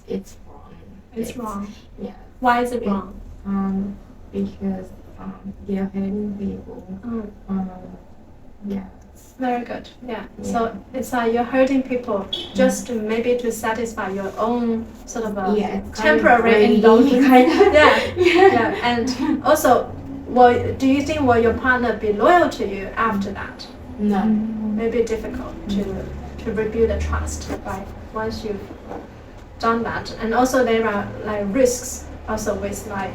it's wrong. It's wrong. Yeah. Why is it wrong? Because they're hurting people. Yeah. Very good. Yeah. So it's like you're hurting people just to maybe to satisfy your own sort of a temporary indulgence. Yeah. Yeah. And also, do you think will your partner be loyal to you after that? No. Maybe difficult to rebuild the trust, right? Once you've done that, and also there are like risks also with like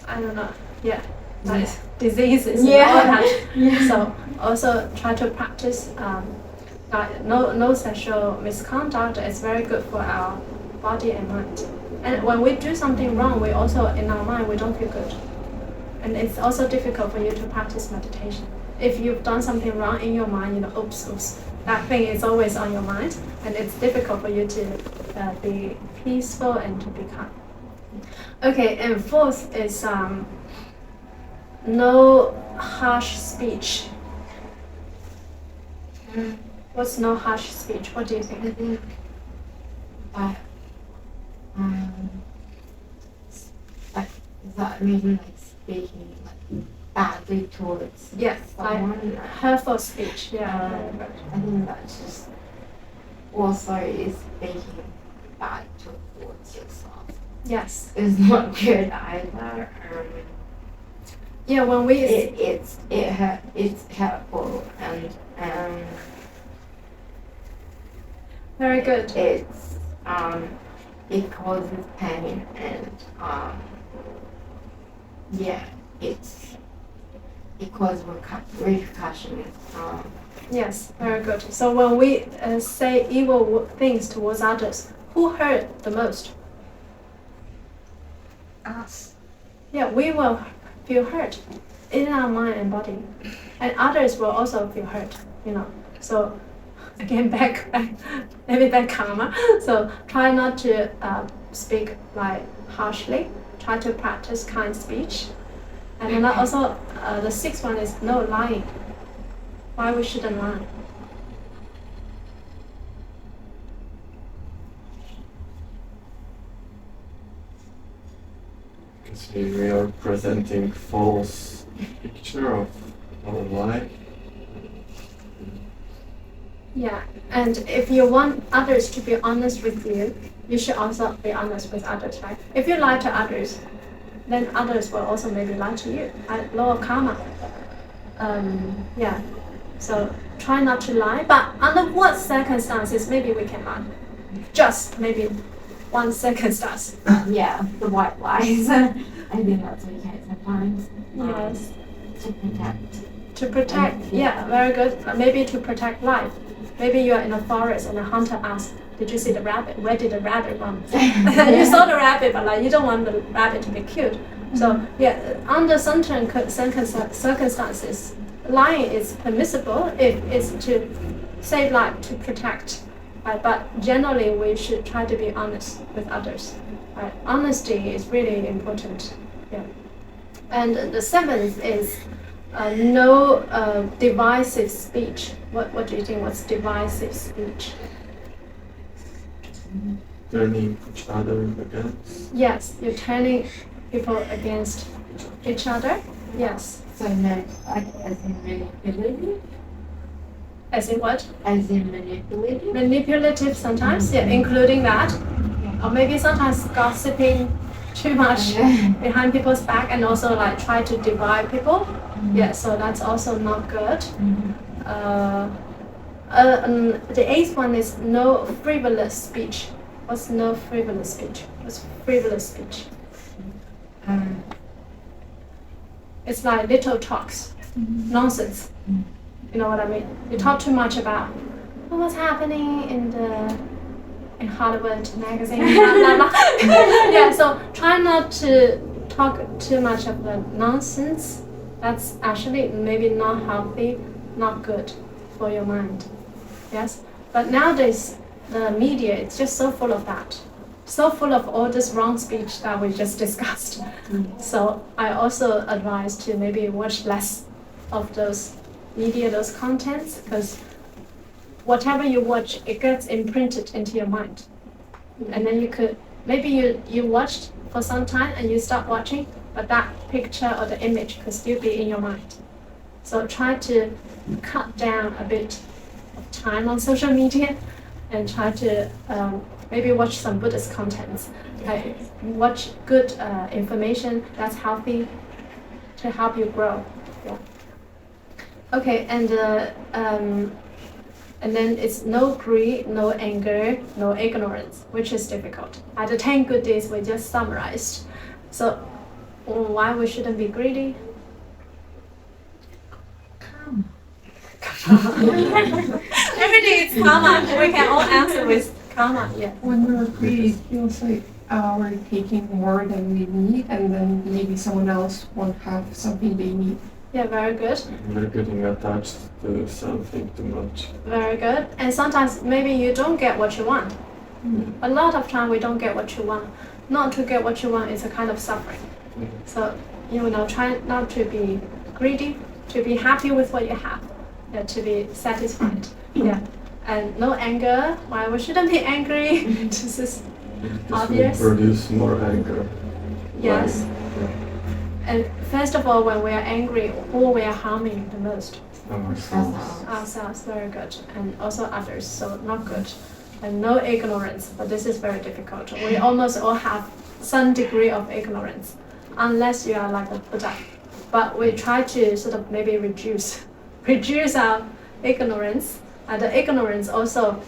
I don't know. Yeah. Like diseases and all that. Yeah. So also try to practice like no sexual misconduct. It's very good for our body and mind. And when we do something wrong, we also in our mind we don't feel good. And it's also difficult for you to practice meditation. If you've done something wrong in your mind, you know, oops, that thing is always on your mind, and it's difficult for you to be peaceful and to be calm. Okay, and fourth is no harsh speech. What's no harsh speech? What do you think? I think that like is that mean like speaking like badly towards someone? Hurtful speech. Yeah. I think that's just also is speaking bad towards yourself. Yes. It's not good either. Yeah, when we it's hurtful and Very good. It's it causes pain and it causes repercussions. Yes, very good. So when we say evil things towards others, who hurt the most? Us. Yeah, we will feel hurt in our mind and body, and others will also feel hurt. So again, back karma. So try not to speak like harshly. Try to practice kind speech, and then also the sixth one is no lying. Why we shouldn't lie? Because we are presenting false picture of our life. Yeah, and if you want others to be honest with you, you should also be honest with others, right? If you lie to others, then others will also maybe lie to you. Law of karma. Yeah. So try not to lie, but under what circumstances maybe we can lie? Just maybe one circumstance. Yeah, the white lies. I think that's what you can sometimes. Yes. To protect. To protect, yeah, very good. Maybe to protect life. Maybe you are in a forest and a hunter asks, "Did you see the rabbit? Where did the rabbit run?" You saw the rabbit, but like you don't want the rabbit to be killed. So yeah, under certain circumstances, lying is permissible if it's to save life, to protect. But generally, we should try to be honest with others. Honesty is really important. Yeah. And the seventh is no divisive speech. What do you think? What's divisive speech? Turning each other against. Yes, you're turning people against each other. Yes. So no, as in manipulative? As in what? As in manipulative? Manipulative sometimes, yeah, including that. Or maybe sometimes gossiping too much behind people's back and also like try to divide people. Yeah, so that's also not good. The eighth one is no frivolous speech. What's no frivolous speech? What's frivolous speech? It's like little talks, nonsense. You know what I mean? You talk too much about what's happening in Hollywood magazine, blah, blah, blah. Yeah, so try not to talk too much of the nonsense. That's actually maybe not healthy, not good for your mind. Yes, but nowadays the media is just so full of that. So full of all this wrong speech that we just discussed. So I also advise to maybe watch less of those media, those contents, because whatever you watch, it gets imprinted into your mind. And then you could, maybe you watched for some time and you stop watching, but that picture or the image could still be in your mind. So try to cut down a bit of time on social media and try to maybe watch some Buddhist contents. Watch good information that's healthy to help you grow. Yeah. Okay, and then it's no greed, no anger, no ignorance, which is difficult. The 10 good deeds we just summarized. So why we shouldn't be greedy? Everything is karma. We can all answer with karma. Yeah. When we're greedy, it feels like we're taking more than we need, and then maybe someone else won't have something they need. Yeah, very good. We're getting attached to something too much. Very good. And sometimes maybe you don't get what you want. A lot of time we don't get what you want. Not to get what you want is a kind of suffering. So, try not to be greedy, to be happy with what you have, to be satisfied. Yeah. And no anger. Why we shouldn't be angry? This is obvious. We produce more anger. Yes. And first of all, when we are angry, who we are harming the most? Ourselves, very good. And also others, so not good. And no ignorance, but this is very difficult. We almost all have some degree of ignorance, unless you are like a Buddha. But we try to sort of maybe reduce our ignorance. The ignorance also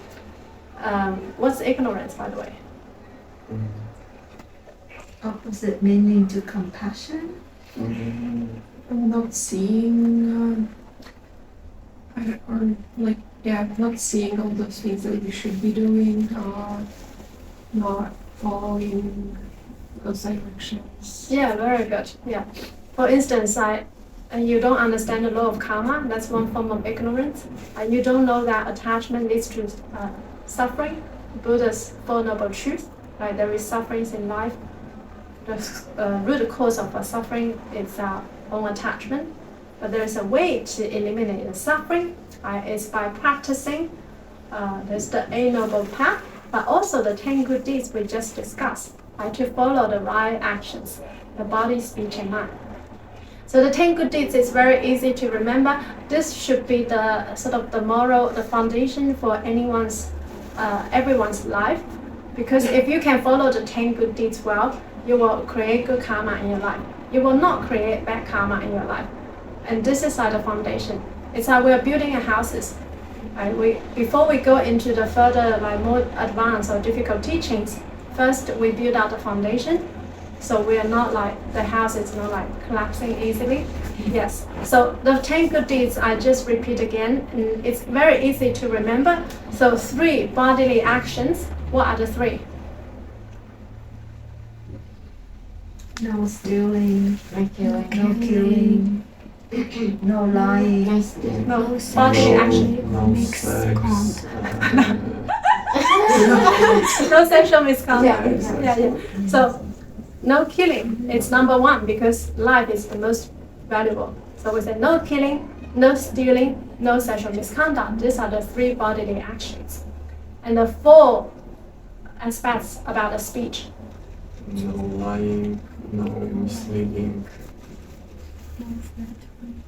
What's ignorance, by the way? Opposite meaning to compassion? Not seeing, not seeing all those things that we should be doing, not following those directions. Yeah, very good. Yeah. For instance, you don't understand the law of karma. That's one form of ignorance. You don't know that attachment leads to suffering. Buddha's Four Noble Truths. Right? There is sufferings in life. The root cause of suffering is our own attachment. But there is a way to eliminate the suffering. It's by practicing. There's the Eight Noble Path, but also the 10 good deeds we just discussed. To follow the right actions, the body, speech, and mind. So the 10 good deeds is very easy to remember. This should be the sort of the moral, the foundation for everyone's life. Because if you can follow the 10 good deeds well, you will create good karma in your life. You will not create bad karma in your life. And this is like the foundation. It's like we're building houses. Before we go into the further, more advanced or difficult teachings, first we build out the foundation. So we are not the house is not collapsing easily. Yes. So the 10 good deeds, I just repeat again. It's very easy to remember. So 3 bodily actions. What are the 3? No stealing, No killing. no killing, no lying, No bodily action. No sex. No sexual misconduct. Yeah. Yeah. So no killing. It's number 1 because life is the most valuable. So we say no killing, no stealing, no sexual misconduct. These are the 3 bodily actions. And the 4 aspects about the speech. No lying, no misleading.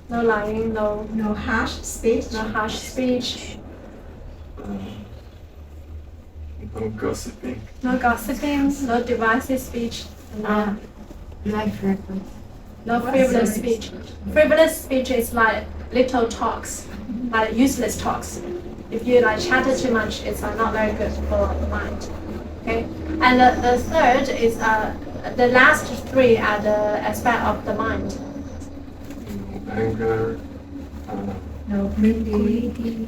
No lying, no harsh speech, harsh speech, No gossiping. no gossiping, no divisive speech, and No frivolous. no frivolous speech. Frivolous speech is like little talks, like useless talks. If you chatter too much, it's not very good for the mind. Okay, and the third is the last 3 are the aspect of the mind. No anger. no greedy.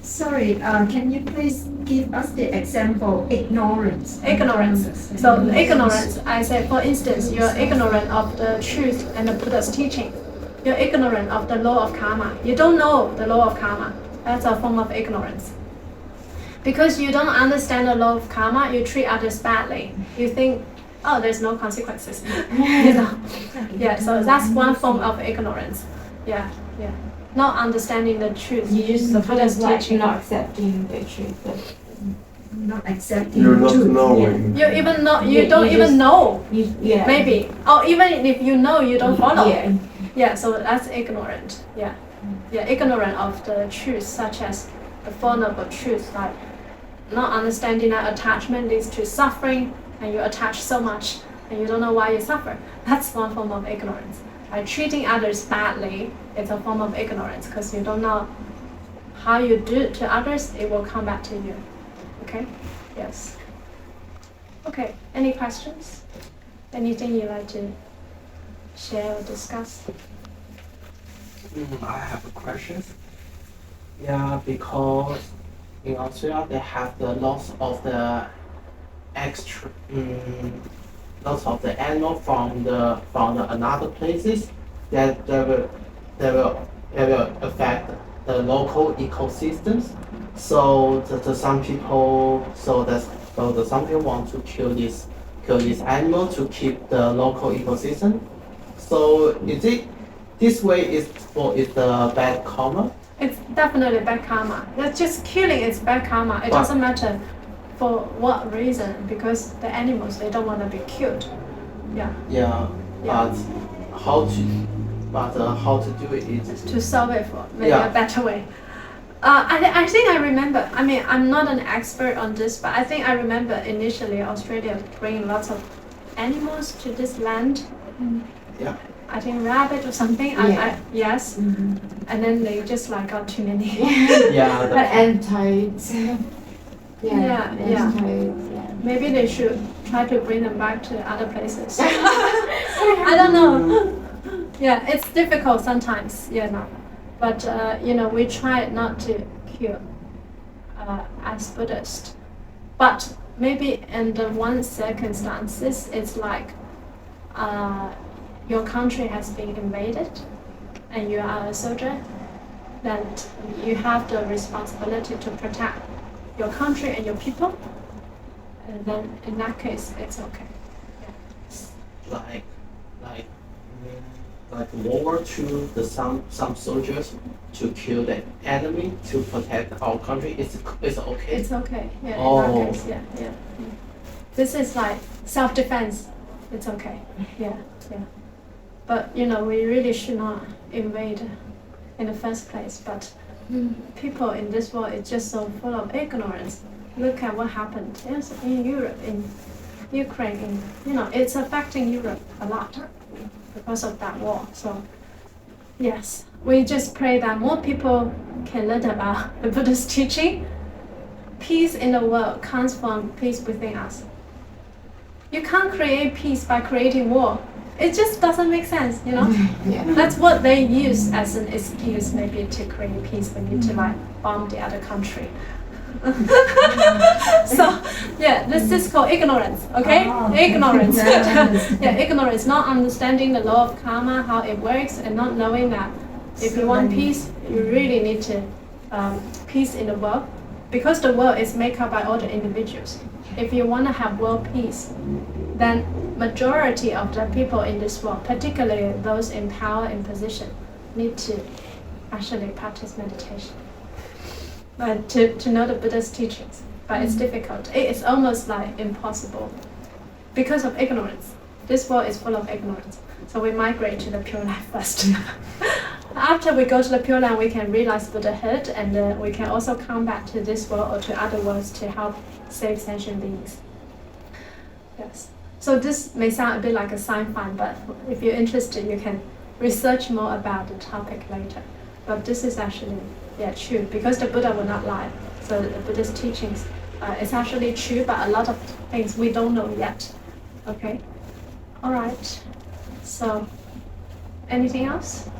Sorry, can you please give us the example? Ignorance. Ignorance. So ignorance, I say, for instance, you're ignorant of the truth and the Buddha's teaching. You're ignorant of the law of karma. You don't know the law of karma. That's a form of ignorance. Because you don't understand the law of karma, you treat others badly. You think, oh, there's no consequences. Yeah, so that's one form of ignorance. Yeah. Not understanding the truth. You use the Buddha's teaching. not accepting the truth. Not accepting You're not truth. knowing. You even know you Yeah, don't you even just- know. Yeah. Maybe. Or even if you know, you don't follow. Yeah. Yeah, so that's ignorant. Yeah, ignorant of the truth, such as the Four Noble Truths, like not understanding that attachment leads to suffering, and you attach so much, and you don't know why you suffer. That's one form of ignorance. By treating others badly, it's a form of ignorance because you don't know how you do it to others, it will come back to you. Okay? Yes. Okay, any questions? Anything you'd like to share or discuss? I have a question. Yeah, because in Australia they have the loss of the loss of the animal from the another places that they will affect the local ecosystems. So some people some people want to kill this animal to keep the local ecosystem. So is it this way is the bad karma? It's definitely bad karma. That's just killing is bad karma. It doesn't matter for what reason, because the animals, they don't want to be killed. Yeah. Yeah. But how to do it is To solve it for maybe a better way. I think I remember. I mean, I'm not an expert on this, but I think I remember initially Australia bringing lots of animals to this land. Yeah. I think rabbit or something. Yeah. Yes. And then they just got too many. yeah. And tides. Yeah, yeah. Yeah. Maybe they should try to bring them back to other places. I don't know. Yeah, it's difficult sometimes, but we try not to kill as Buddhists. But maybe in the one circumstances, it's like your country has been invaded and you are a soldier, then you have the responsibility to protect your country and your people. And then in that case, it's okay. Like World War II, some soldiers to kill the enemy to protect our country. It's okay. It's okay. Yeah. Oh. In that case, yeah. This is like self-defense. It's okay. Yeah. But we really should not invade in the first place. But people in this world is just so full of ignorance. Look at what happened in Europe, in Ukraine. It's affecting Europe a lot because of that war. So yes, we just pray that more people can learn about the Buddhist teaching. Peace in the world comes from peace within us. You can't create peace by creating war. It just doesn't make sense, Yeah. That's what they use as an excuse, maybe to create peace. We need to bomb the other country. So this is called ignorance. Okay, ignorance. Ignorance, not understanding the law of karma, how it works, and not knowing that if you want peace, you really need to peace in the world, because the world is made up by all the individuals. If you want to have world peace, then majority of the people in this world, particularly those in power and position, need to actually practice meditation. To know the Buddha's teachings, but it's difficult. It is almost like impossible because of ignorance. This world is full of ignorance, so we migrate to the Pure Land first. After we go to the Pure Land, we can realize Buddhahood, and we can also come back to this world or to other worlds to help save sentient beings. Yes. So this may sound a bit like a sci-fi, but if you're interested, you can research more about the topic later. But this is actually true, because the Buddha will not lie. So the Buddhist teachings is actually true, but a lot of things we don't know yet. Okay? All right. So, anything else?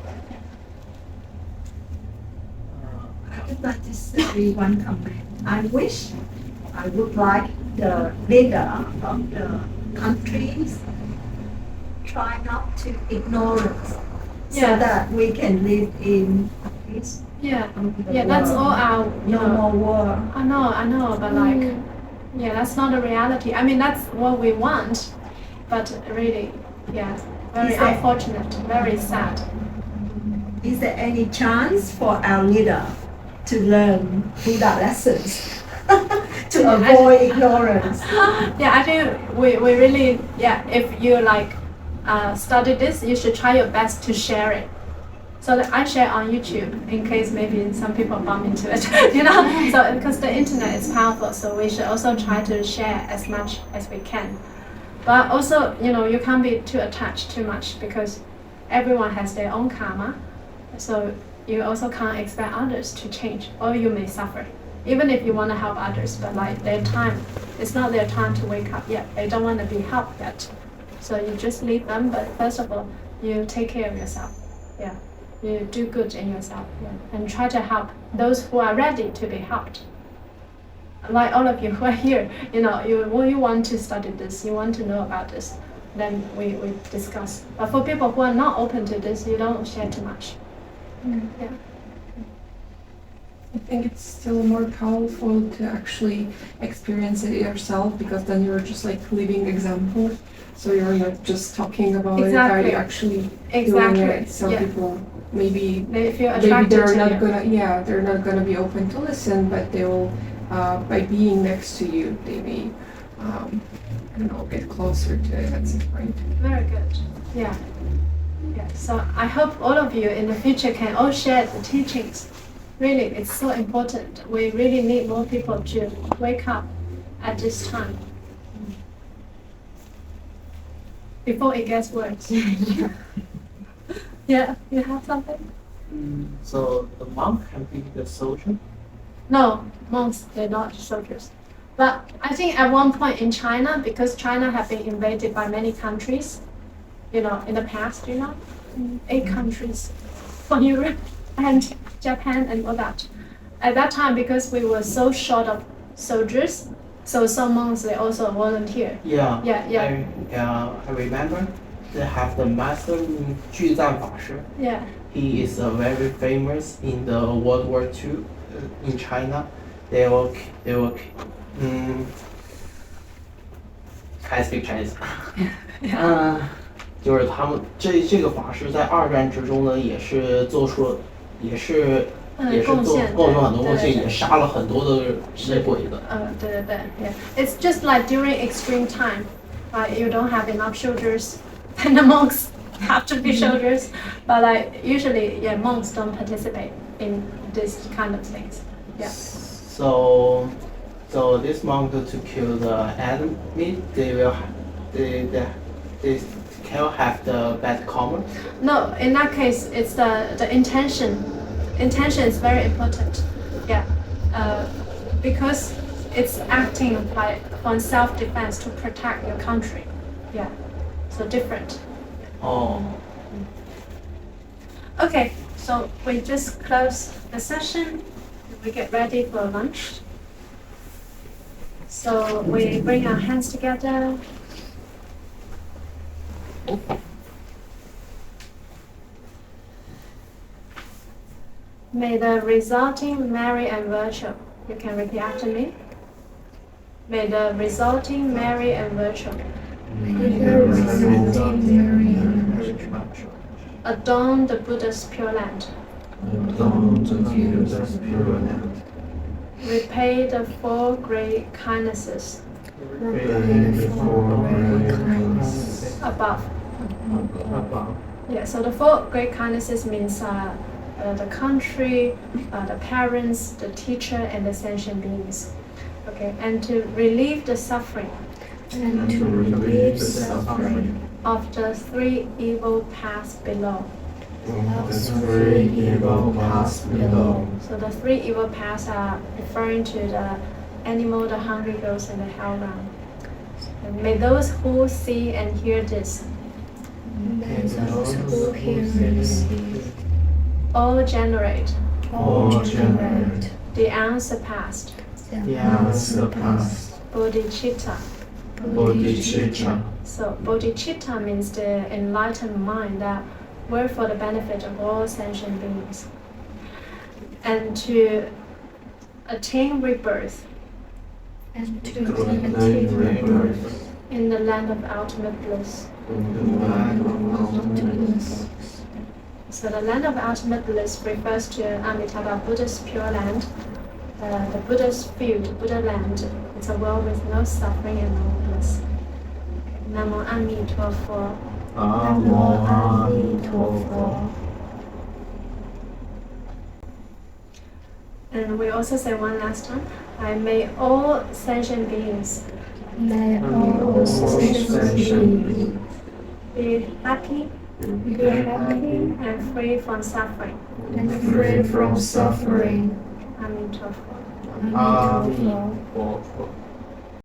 I would like to say one comment. I would like the leader of the countries try not to ignore us, so that we can live in peace. Yeah, that's all our No more war. I know, but that's not a reality. I mean, that's what we want, but really, very unfortunate, very sad. Is there any chance for our leader to learn Buddha lessons to avoid ignorance? I think we really, if you study this, you should try your best to share it. So I share on YouTube in case maybe some people bump into it, So because the internet is powerful, so we should also try to share as much as we can. But also, you can't be too attached too much, because everyone has their own karma. So you also can't expect others to change, or you may suffer. Even if you want to help others, but their time, it's not their time to wake up yet. They don't want to be helped yet. So you just leave them, but first of all, you take care of yourself. You do good in yourself, and try to help those who are ready to be helped. Like all of you who are here, you want to study this, you want to know about this, then we discuss. But for people who are not open to this, you don't share too much. I think it's still more powerful to actually experience it yourself, because then you're just living example. So you're not just talking about it, but you're actually doing it. Some people maybe they're not gonna be open to listen, but they will by being next to you, they may get closer to it at some point. Very good. Yeah. So I hope all of you in the future can all share the teachings. Really, it's so important. We really need more people to wake up at this time, before it gets worse. Yeah, you have something? So the monk can be the soldier? No, monks, they're not soldiers. But I think at one point in China, because China had been invaded by many countries, in the past, 8 countries from Europe and Japan and all that. At that time, because we were so short of soldiers, so some monks, they also volunteer. Yeah. Yeah. I remember they have the master 巨赞法师. Yeah. He is very famous in the World War II in China. They will I speak Chinese. 就是他们这个法师在二战之中呢，也是做出很多贡献，也杀了很多的内鬼的。对，yeah. It's just like during extreme time, you don't have enough soldiers, and the monks have to be soldiers. But like usually, monks don't participate in this kind of things. Yeah. So this monk to kill the enemy, they can have the bad karma. No, in that case, it's the intention. Intention is very important. Yeah, because it's acting like on self-defense to protect your country. Yeah, so different. Oh. Okay, so we just close the session. We get ready for lunch. So we bring our hands together. May the resulting merit and virtue, you can repeat after me. May the resulting merit and virtue adorn the Buddha's Pure Land. Repay the 4 great kindnesses above. Yeah, so the 4 great kindnesses means the country, the parents, the teacher, and the sentient beings. Okay, and to relieve the suffering. Of the 3 evil paths below. So the 3 evil paths are referring to the animal, the hungry ghost, and the hell realm. And may those who see and hear this all generate the unsurpassed bodhicitta. So bodhicitta means the enlightened mind that work for the benefit of all sentient beings, and to attain rebirth in the land of ultimate bliss. So the land of ultimate bliss refers to Amitabha Buddha's Pure Land, the Buddha's field, Buddha land. It's a world with no suffering and no bliss. Namo Amitabha. And we also say one last time, may all sentient beings be happy and free from suffering. Amitabha.